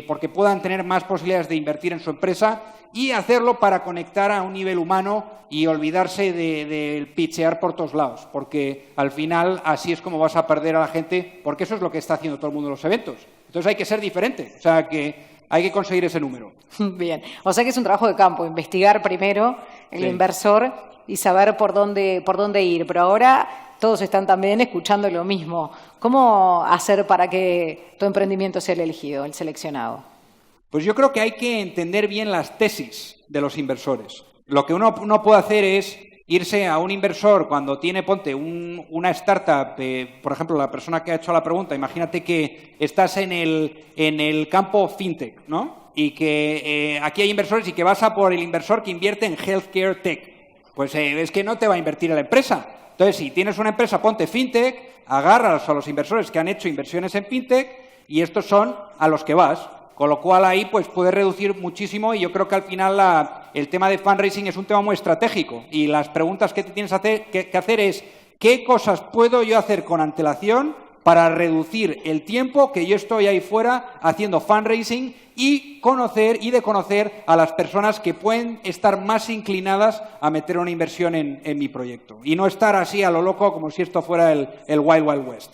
Speaker 2: porque puedan tener más posibilidades de invertir en su empresa, y hacerlo para conectar a un nivel humano y olvidarse del pitchear por todos lados, porque al final así es como vas a perder a la gente, porque eso es lo que está haciendo todo el mundo en los eventos. Entonces hay que ser diferente, o sea que hay que conseguir ese número.
Speaker 3: Bien, o sea que es un trabajo de campo, investigar primero el inversor y saber por dónde ir, pero ahora todos están también escuchando lo mismo. ¿Cómo hacer para que tu emprendimiento sea el elegido, el seleccionado?
Speaker 2: Pues yo creo que hay que entender bien las tesis de los inversores. Lo que uno no puede hacer es irse a un inversor cuando tiene, ponte, una startup, por ejemplo, la persona que ha hecho la pregunta, imagínate que estás en el campo fintech, ¿no? Y que aquí hay inversores y que vas a por el inversor que invierte en healthcare tech. Pues es que no te va a invertir en la empresa. Entonces, si tienes una empresa, ponte fintech, agarras a los inversores que han hecho inversiones en fintech y estos son a los que vas. Con lo cual ahí pues puedes reducir muchísimo, y yo creo que al final el tema de fundraising es un tema muy estratégico, y las preguntas que te tienes que hacer es ¿qué cosas puedo yo hacer con antelación para reducir el tiempo que yo estoy ahí fuera haciendo fundraising y de conocer a las personas que pueden estar más inclinadas a meter una inversión en mi proyecto? Y no estar así a lo loco como si esto fuera el Wild Wild West.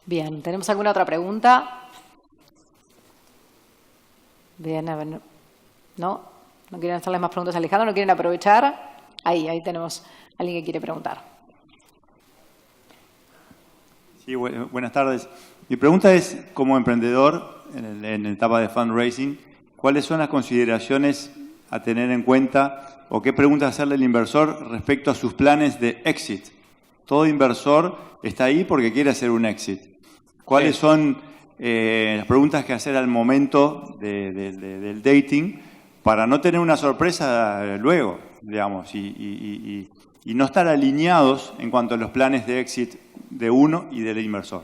Speaker 3: Bien, ¿tenemos alguna otra pregunta? Bien, a ver, ¿no quieren hacerles más preguntas a Alejandro? ¿No quieren aprovechar? Ahí tenemos a alguien que quiere preguntar.
Speaker 5: Sí, buenas tardes. Mi pregunta es, como emprendedor en la etapa de fundraising, ¿cuáles son las consideraciones a tener en cuenta o qué preguntas hacerle al inversor respecto a sus planes de exit? Todo inversor está ahí porque quiere hacer un exit. ¿Cuáles son las preguntas que hacer al momento del dating para no tener una sorpresa luego, digamos, y no estar alineados en cuanto a los planes de exit de uno y del inversor?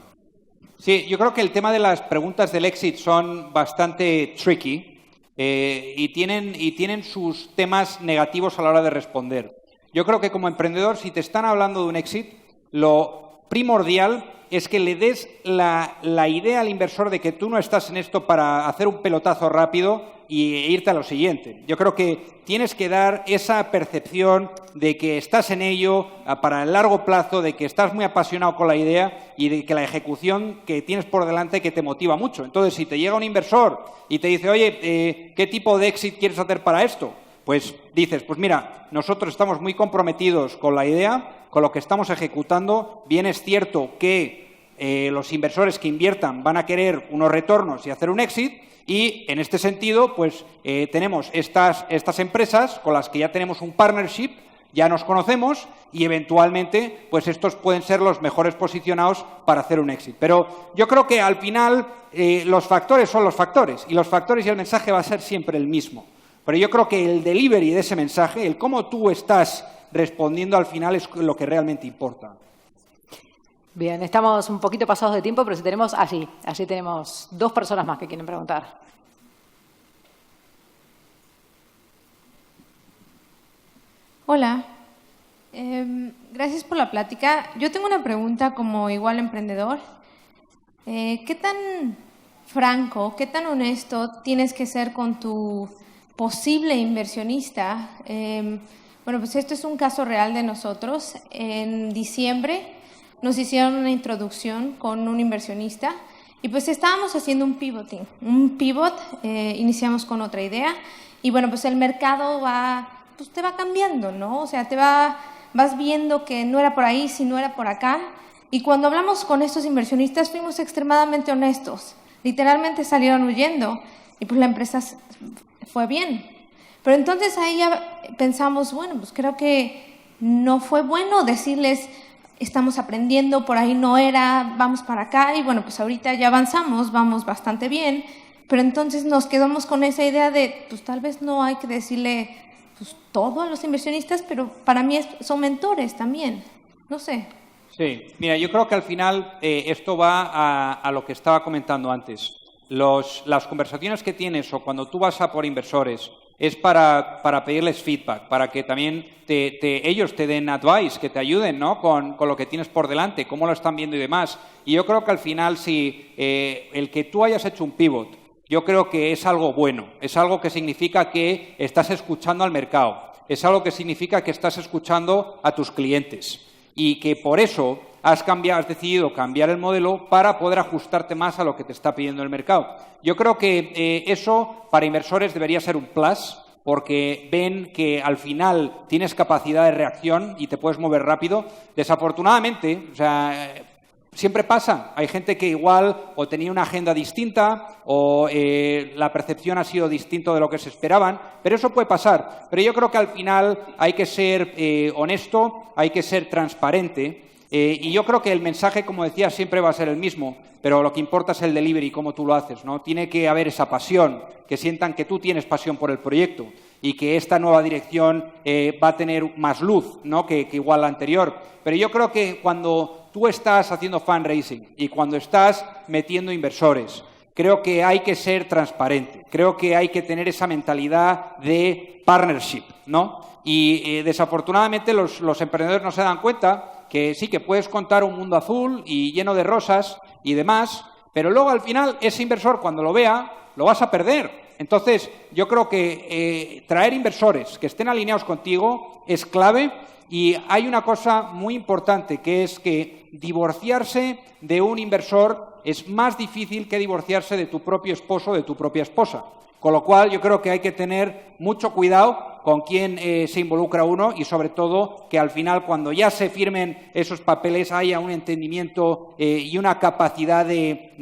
Speaker 2: Sí, yo creo que el tema de las preguntas del exit son bastante tricky y tienen sus temas negativos a la hora de responder. Yo creo que como emprendedor, si te están hablando de un exit, lo primordial es que le des la idea al inversor de que tú no estás en esto para hacer un pelotazo rápido e irte a lo siguiente. Yo creo que tienes que dar esa percepción de que estás en ello para el largo plazo, de que estás muy apasionado con la idea y de que la ejecución que tienes por delante que te motiva mucho. Entonces, si te llega un inversor y te dice, oye, ¿qué tipo de exit quieres hacer para esto? Pues dices, pues mira, nosotros estamos muy comprometidos con la idea, con lo que estamos ejecutando. Bien es cierto que los inversores que inviertan van a querer unos retornos y hacer un exit, y en este sentido pues tenemos estas empresas con las que ya tenemos un partnership, ya nos conocemos y eventualmente pues estos pueden ser los mejores posicionados para hacer un exit. Pero yo creo que al final los factores son los factores, y los factores y el mensaje va a ser siempre el mismo. Pero yo creo que el delivery de ese mensaje, el cómo tú estás respondiendo al final, es lo que realmente importa.
Speaker 3: Bien, estamos un poquito pasados de tiempo, pero si tenemos allí tenemos 2 personas más que quieren preguntar.
Speaker 6: Hola, gracias por la plática. Yo tengo una pregunta como igual emprendedor. ¿Qué tan franco, qué tan honesto tienes que ser con tu posible inversionista? Bueno, pues esto es un caso real de nosotros. En diciembre nos hicieron una introducción con un inversionista y pues estábamos haciendo un pivoting. Un pivot, iniciamos con otra idea y bueno, pues el mercado te va cambiando, ¿no? O sea, vas viendo que no era por ahí, sino era por acá. Y cuando hablamos con estos inversionistas fuimos extremadamente honestos. Literalmente salieron huyendo y pues la empresa fue bien. Pero entonces ahí ya pensamos, bueno, pues creo que no fue bueno decirles estamos aprendiendo, por ahí no era, vamos para acá. Y bueno, pues ahorita ya avanzamos, vamos bastante bien. Pero entonces nos quedamos con esa idea de, pues tal vez no hay que decirle pues, todo a los inversionistas, pero para mí son mentores también. No sé.
Speaker 2: Sí, mira, yo creo que al final esto va a lo que estaba comentando antes. Las conversaciones que tienes o cuando tú vas a por inversores es para pedirles feedback, para que también ellos te den advice, que te ayuden, ¿no? con lo que tienes por delante, cómo lo están viendo y demás. Y yo creo que al final, si el que tú hayas hecho un pivot, yo creo que es algo bueno, es algo que significa que estás escuchando al mercado, es algo que significa que estás escuchando a tus clientes y que por eso has decidido cambiar el modelo para poder ajustarte más a lo que te está pidiendo el mercado. Yo creo que eso para inversores debería ser un plus porque ven que al final tienes capacidad de reacción y te puedes mover rápido. Desafortunadamente, o sea, siempre pasa. Hay gente que igual o tenía una agenda distinta o la percepción ha sido distinta de lo que se esperaban, pero eso puede pasar. Pero yo creo que al final hay que ser honesto, hay que ser transparente y yo creo que el mensaje, como decía, siempre va a ser el mismo, pero lo que importa es el delivery, cómo tú lo haces, ¿no? Tiene que haber esa pasión, que sientan que tú tienes pasión por el proyecto y que esta nueva dirección va a tener más luz, ¿no? que igual la anterior. Pero yo creo que cuando tú estás haciendo fundraising y cuando estás metiendo inversores, creo que hay que ser transparente, creo que hay que tener esa mentalidad de partnership, ¿no? Y desafortunadamente los emprendedores no se dan cuenta que sí, que puedes contar un mundo azul y lleno de rosas y demás, pero luego al final ese inversor cuando lo vea lo vas a perder. Entonces yo creo que traer inversores que estén alineados contigo es clave. Y hay una cosa muy importante, que es que divorciarse de un inversor es más difícil que divorciarse de tu propio esposo o de tu propia esposa. Con lo cual, yo creo que hay que tener mucho cuidado con quién se involucra uno y, sobre todo, que al final, cuando ya se firmen esos papeles, haya un entendimiento y una capacidad de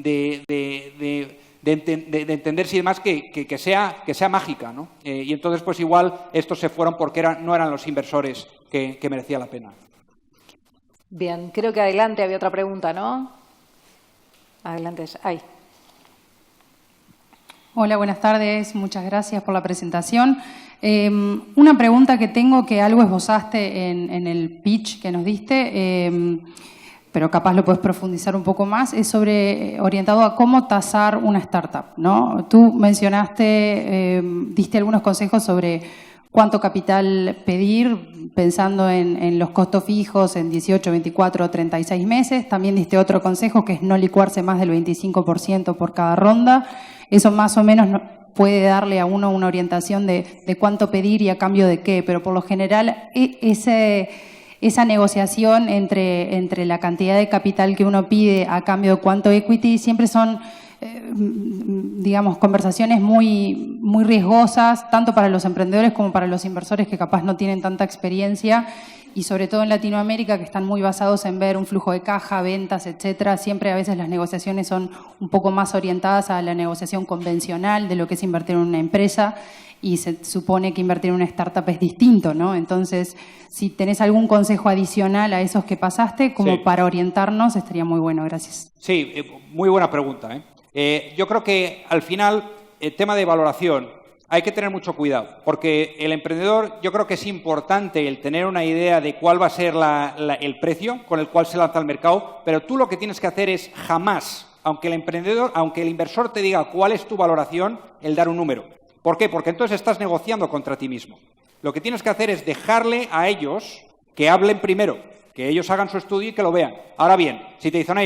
Speaker 2: entenderse y demás que sea mágica, ¿no? Y entonces, pues igual, estos se fueron porque no eran los inversores que merecía la pena.
Speaker 3: Bien, creo que adelante había otra pregunta, ¿no? Adelante, ahí.
Speaker 7: Hola, buenas tardes. Muchas gracias por la presentación. Una pregunta que tengo, que algo esbozaste en el pitch que nos diste, pero capaz lo puedes profundizar un poco más, es orientado a cómo tasar una startup, ¿no? Tú mencionaste, diste algunos consejos sobre cuánto capital pedir, pensando en los costos fijos en 18, 24 o 36 meses. También diste otro consejo, que es no licuarse más del 25% por cada ronda. Eso más o menos puede darle a uno una orientación de cuánto pedir y a cambio de qué, pero por lo general esa negociación entre la cantidad de capital que uno pide a cambio de cuánto equity siempre son, digamos, conversaciones muy, muy riesgosas, tanto para los emprendedores como para los inversores que capaz no tienen tanta experiencia, y sobre todo en Latinoamérica, que están muy basados en ver un flujo de caja, ventas, etcétera. Siempre a veces las negociaciones son un poco más orientadas a la negociación convencional de lo que es invertir en una empresa, y se supone que invertir en una startup es distinto, ¿no? Entonces, si tenés algún consejo adicional a esos que pasaste, como para orientarnos, estaría muy bueno. Gracias.
Speaker 2: Sí, muy buena pregunta, ¿eh? Yo creo que al final el tema de valoración hay que tener mucho cuidado, porque el emprendedor, yo creo que es importante el tener una idea de cuál va a ser el precio con el cual se lanza al mercado, pero tú lo que tienes que hacer es jamás, aunque el inversor te diga cuál es tu valoración, el dar un número. ¿Por qué? Porque entonces estás negociando contra ti mismo. Lo que tienes que hacer es dejarle a ellos que hablen primero, que ellos hagan su estudio y que lo vean. Ahora bien, si te dicen,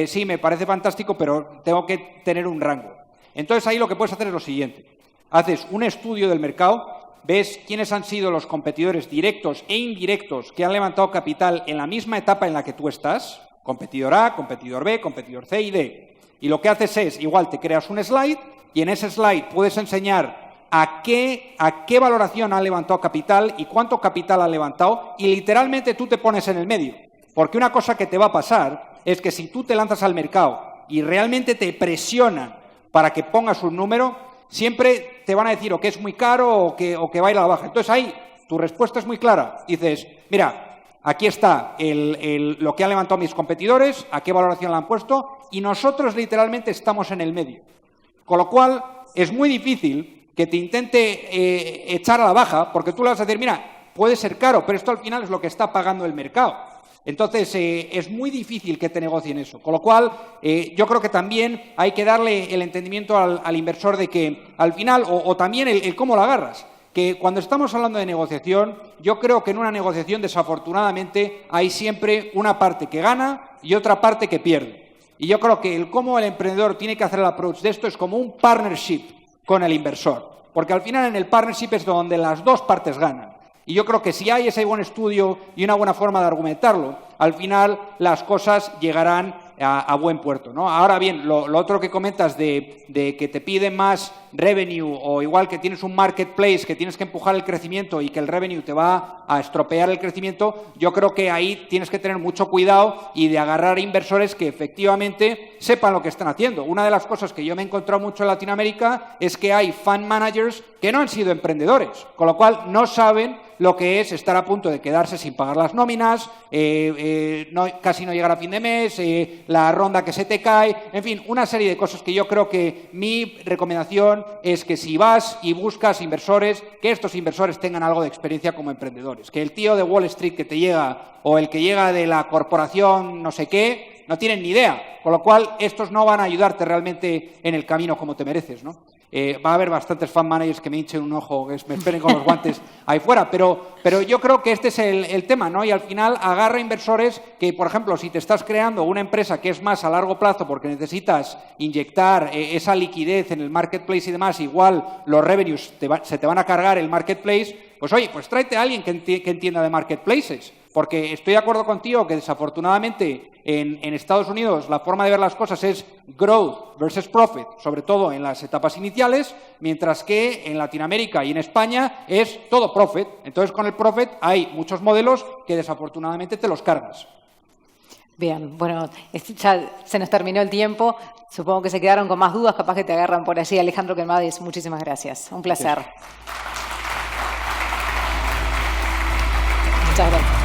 Speaker 2: sí, me parece fantástico, pero tengo que tener un rango. Entonces ahí lo que puedes hacer es lo siguiente. Haces un estudio del mercado, ves quiénes han sido los competidores directos e indirectos que han levantado capital en la misma etapa en la que tú estás, competidor A, competidor B, competidor C y D. Y lo que haces es, igual te creas un slide y en ese slide puedes enseñar a qué valoración han levantado capital y cuánto capital han levantado y literalmente tú te pones en el medio. Porque una cosa que te va a pasar es que si tú te lanzas al mercado y realmente te presionan para que pongas un número, siempre te van a decir o que es muy caro o que va a ir a la baja. Entonces ahí tu respuesta es muy clara. Dices, mira, aquí está lo que han levantado mis competidores, a qué valoración la han puesto y nosotros literalmente estamos en el medio. Con lo cual es muy difícil que te intente echar a la baja porque tú le vas a decir, mira, puede ser caro, pero esto al final es lo que está pagando el mercado. Entonces, es muy difícil que te negocien eso. Con lo cual, yo creo que también hay que darle el entendimiento al inversor de que, al final, o también el cómo lo agarras. Que cuando estamos hablando de negociación, yo creo que en una negociación, desafortunadamente, hay siempre una parte que gana y otra parte que pierde. Y yo creo que el cómo el emprendedor tiene que hacer el approach de esto es como un partnership con el inversor. Porque al final, en el partnership es donde las dos partes ganan. Y yo creo que si hay ese buen estudio y una buena forma de argumentarlo, al final las cosas llegarán a buen puerto, ¿no? Ahora bien, lo otro que comentas de que te piden más revenue o igual que tienes un marketplace que tienes que empujar el crecimiento y que el revenue te va a estropear el crecimiento, yo creo que ahí tienes que tener mucho cuidado y de agarrar inversores que efectivamente sepan lo que están haciendo. Una de las cosas que yo me he encontrado mucho en Latinoamérica es que hay fund managers que no han sido emprendedores, con lo cual no saben lo que es estar a punto de quedarse sin pagar las nóminas, casi no llegar a fin de mes, la ronda que se te cae, en fin, una serie de cosas que yo creo que mi recomendación es que si vas y buscas inversores, que estos inversores tengan algo de experiencia como emprendedores, que el tío de Wall Street que te llega o el que llega de la corporación no sé qué, no tienen ni idea, con lo cual estos no van a ayudarte realmente en el camino como te mereces, ¿no? Va a haber bastantes fan managers que me hinchen un ojo, que me esperen con los guantes ahí fuera, pero yo creo que este es el tema, ¿no? Y al final agarra inversores que, por ejemplo, si te estás creando una empresa que es más a largo plazo porque necesitas inyectar esa liquidez en el marketplace y demás, igual los revenues se te van a cargar el marketplace, pues oye, pues tráete a alguien que entienda de marketplaces. Porque estoy de acuerdo contigo que desafortunadamente en Estados Unidos la forma de ver las cosas es growth versus profit, sobre todo en las etapas iniciales, mientras que en Latinoamérica y en España es todo profit. Entonces con el profit hay muchos modelos que desafortunadamente te los cargas.
Speaker 3: Bien, bueno, ya se nos terminó el tiempo. Supongo que se quedaron con más dudas, capaz que te agarran por allí. Alejandro Quemades, muchísimas gracias. Un placer. Muchas gracias.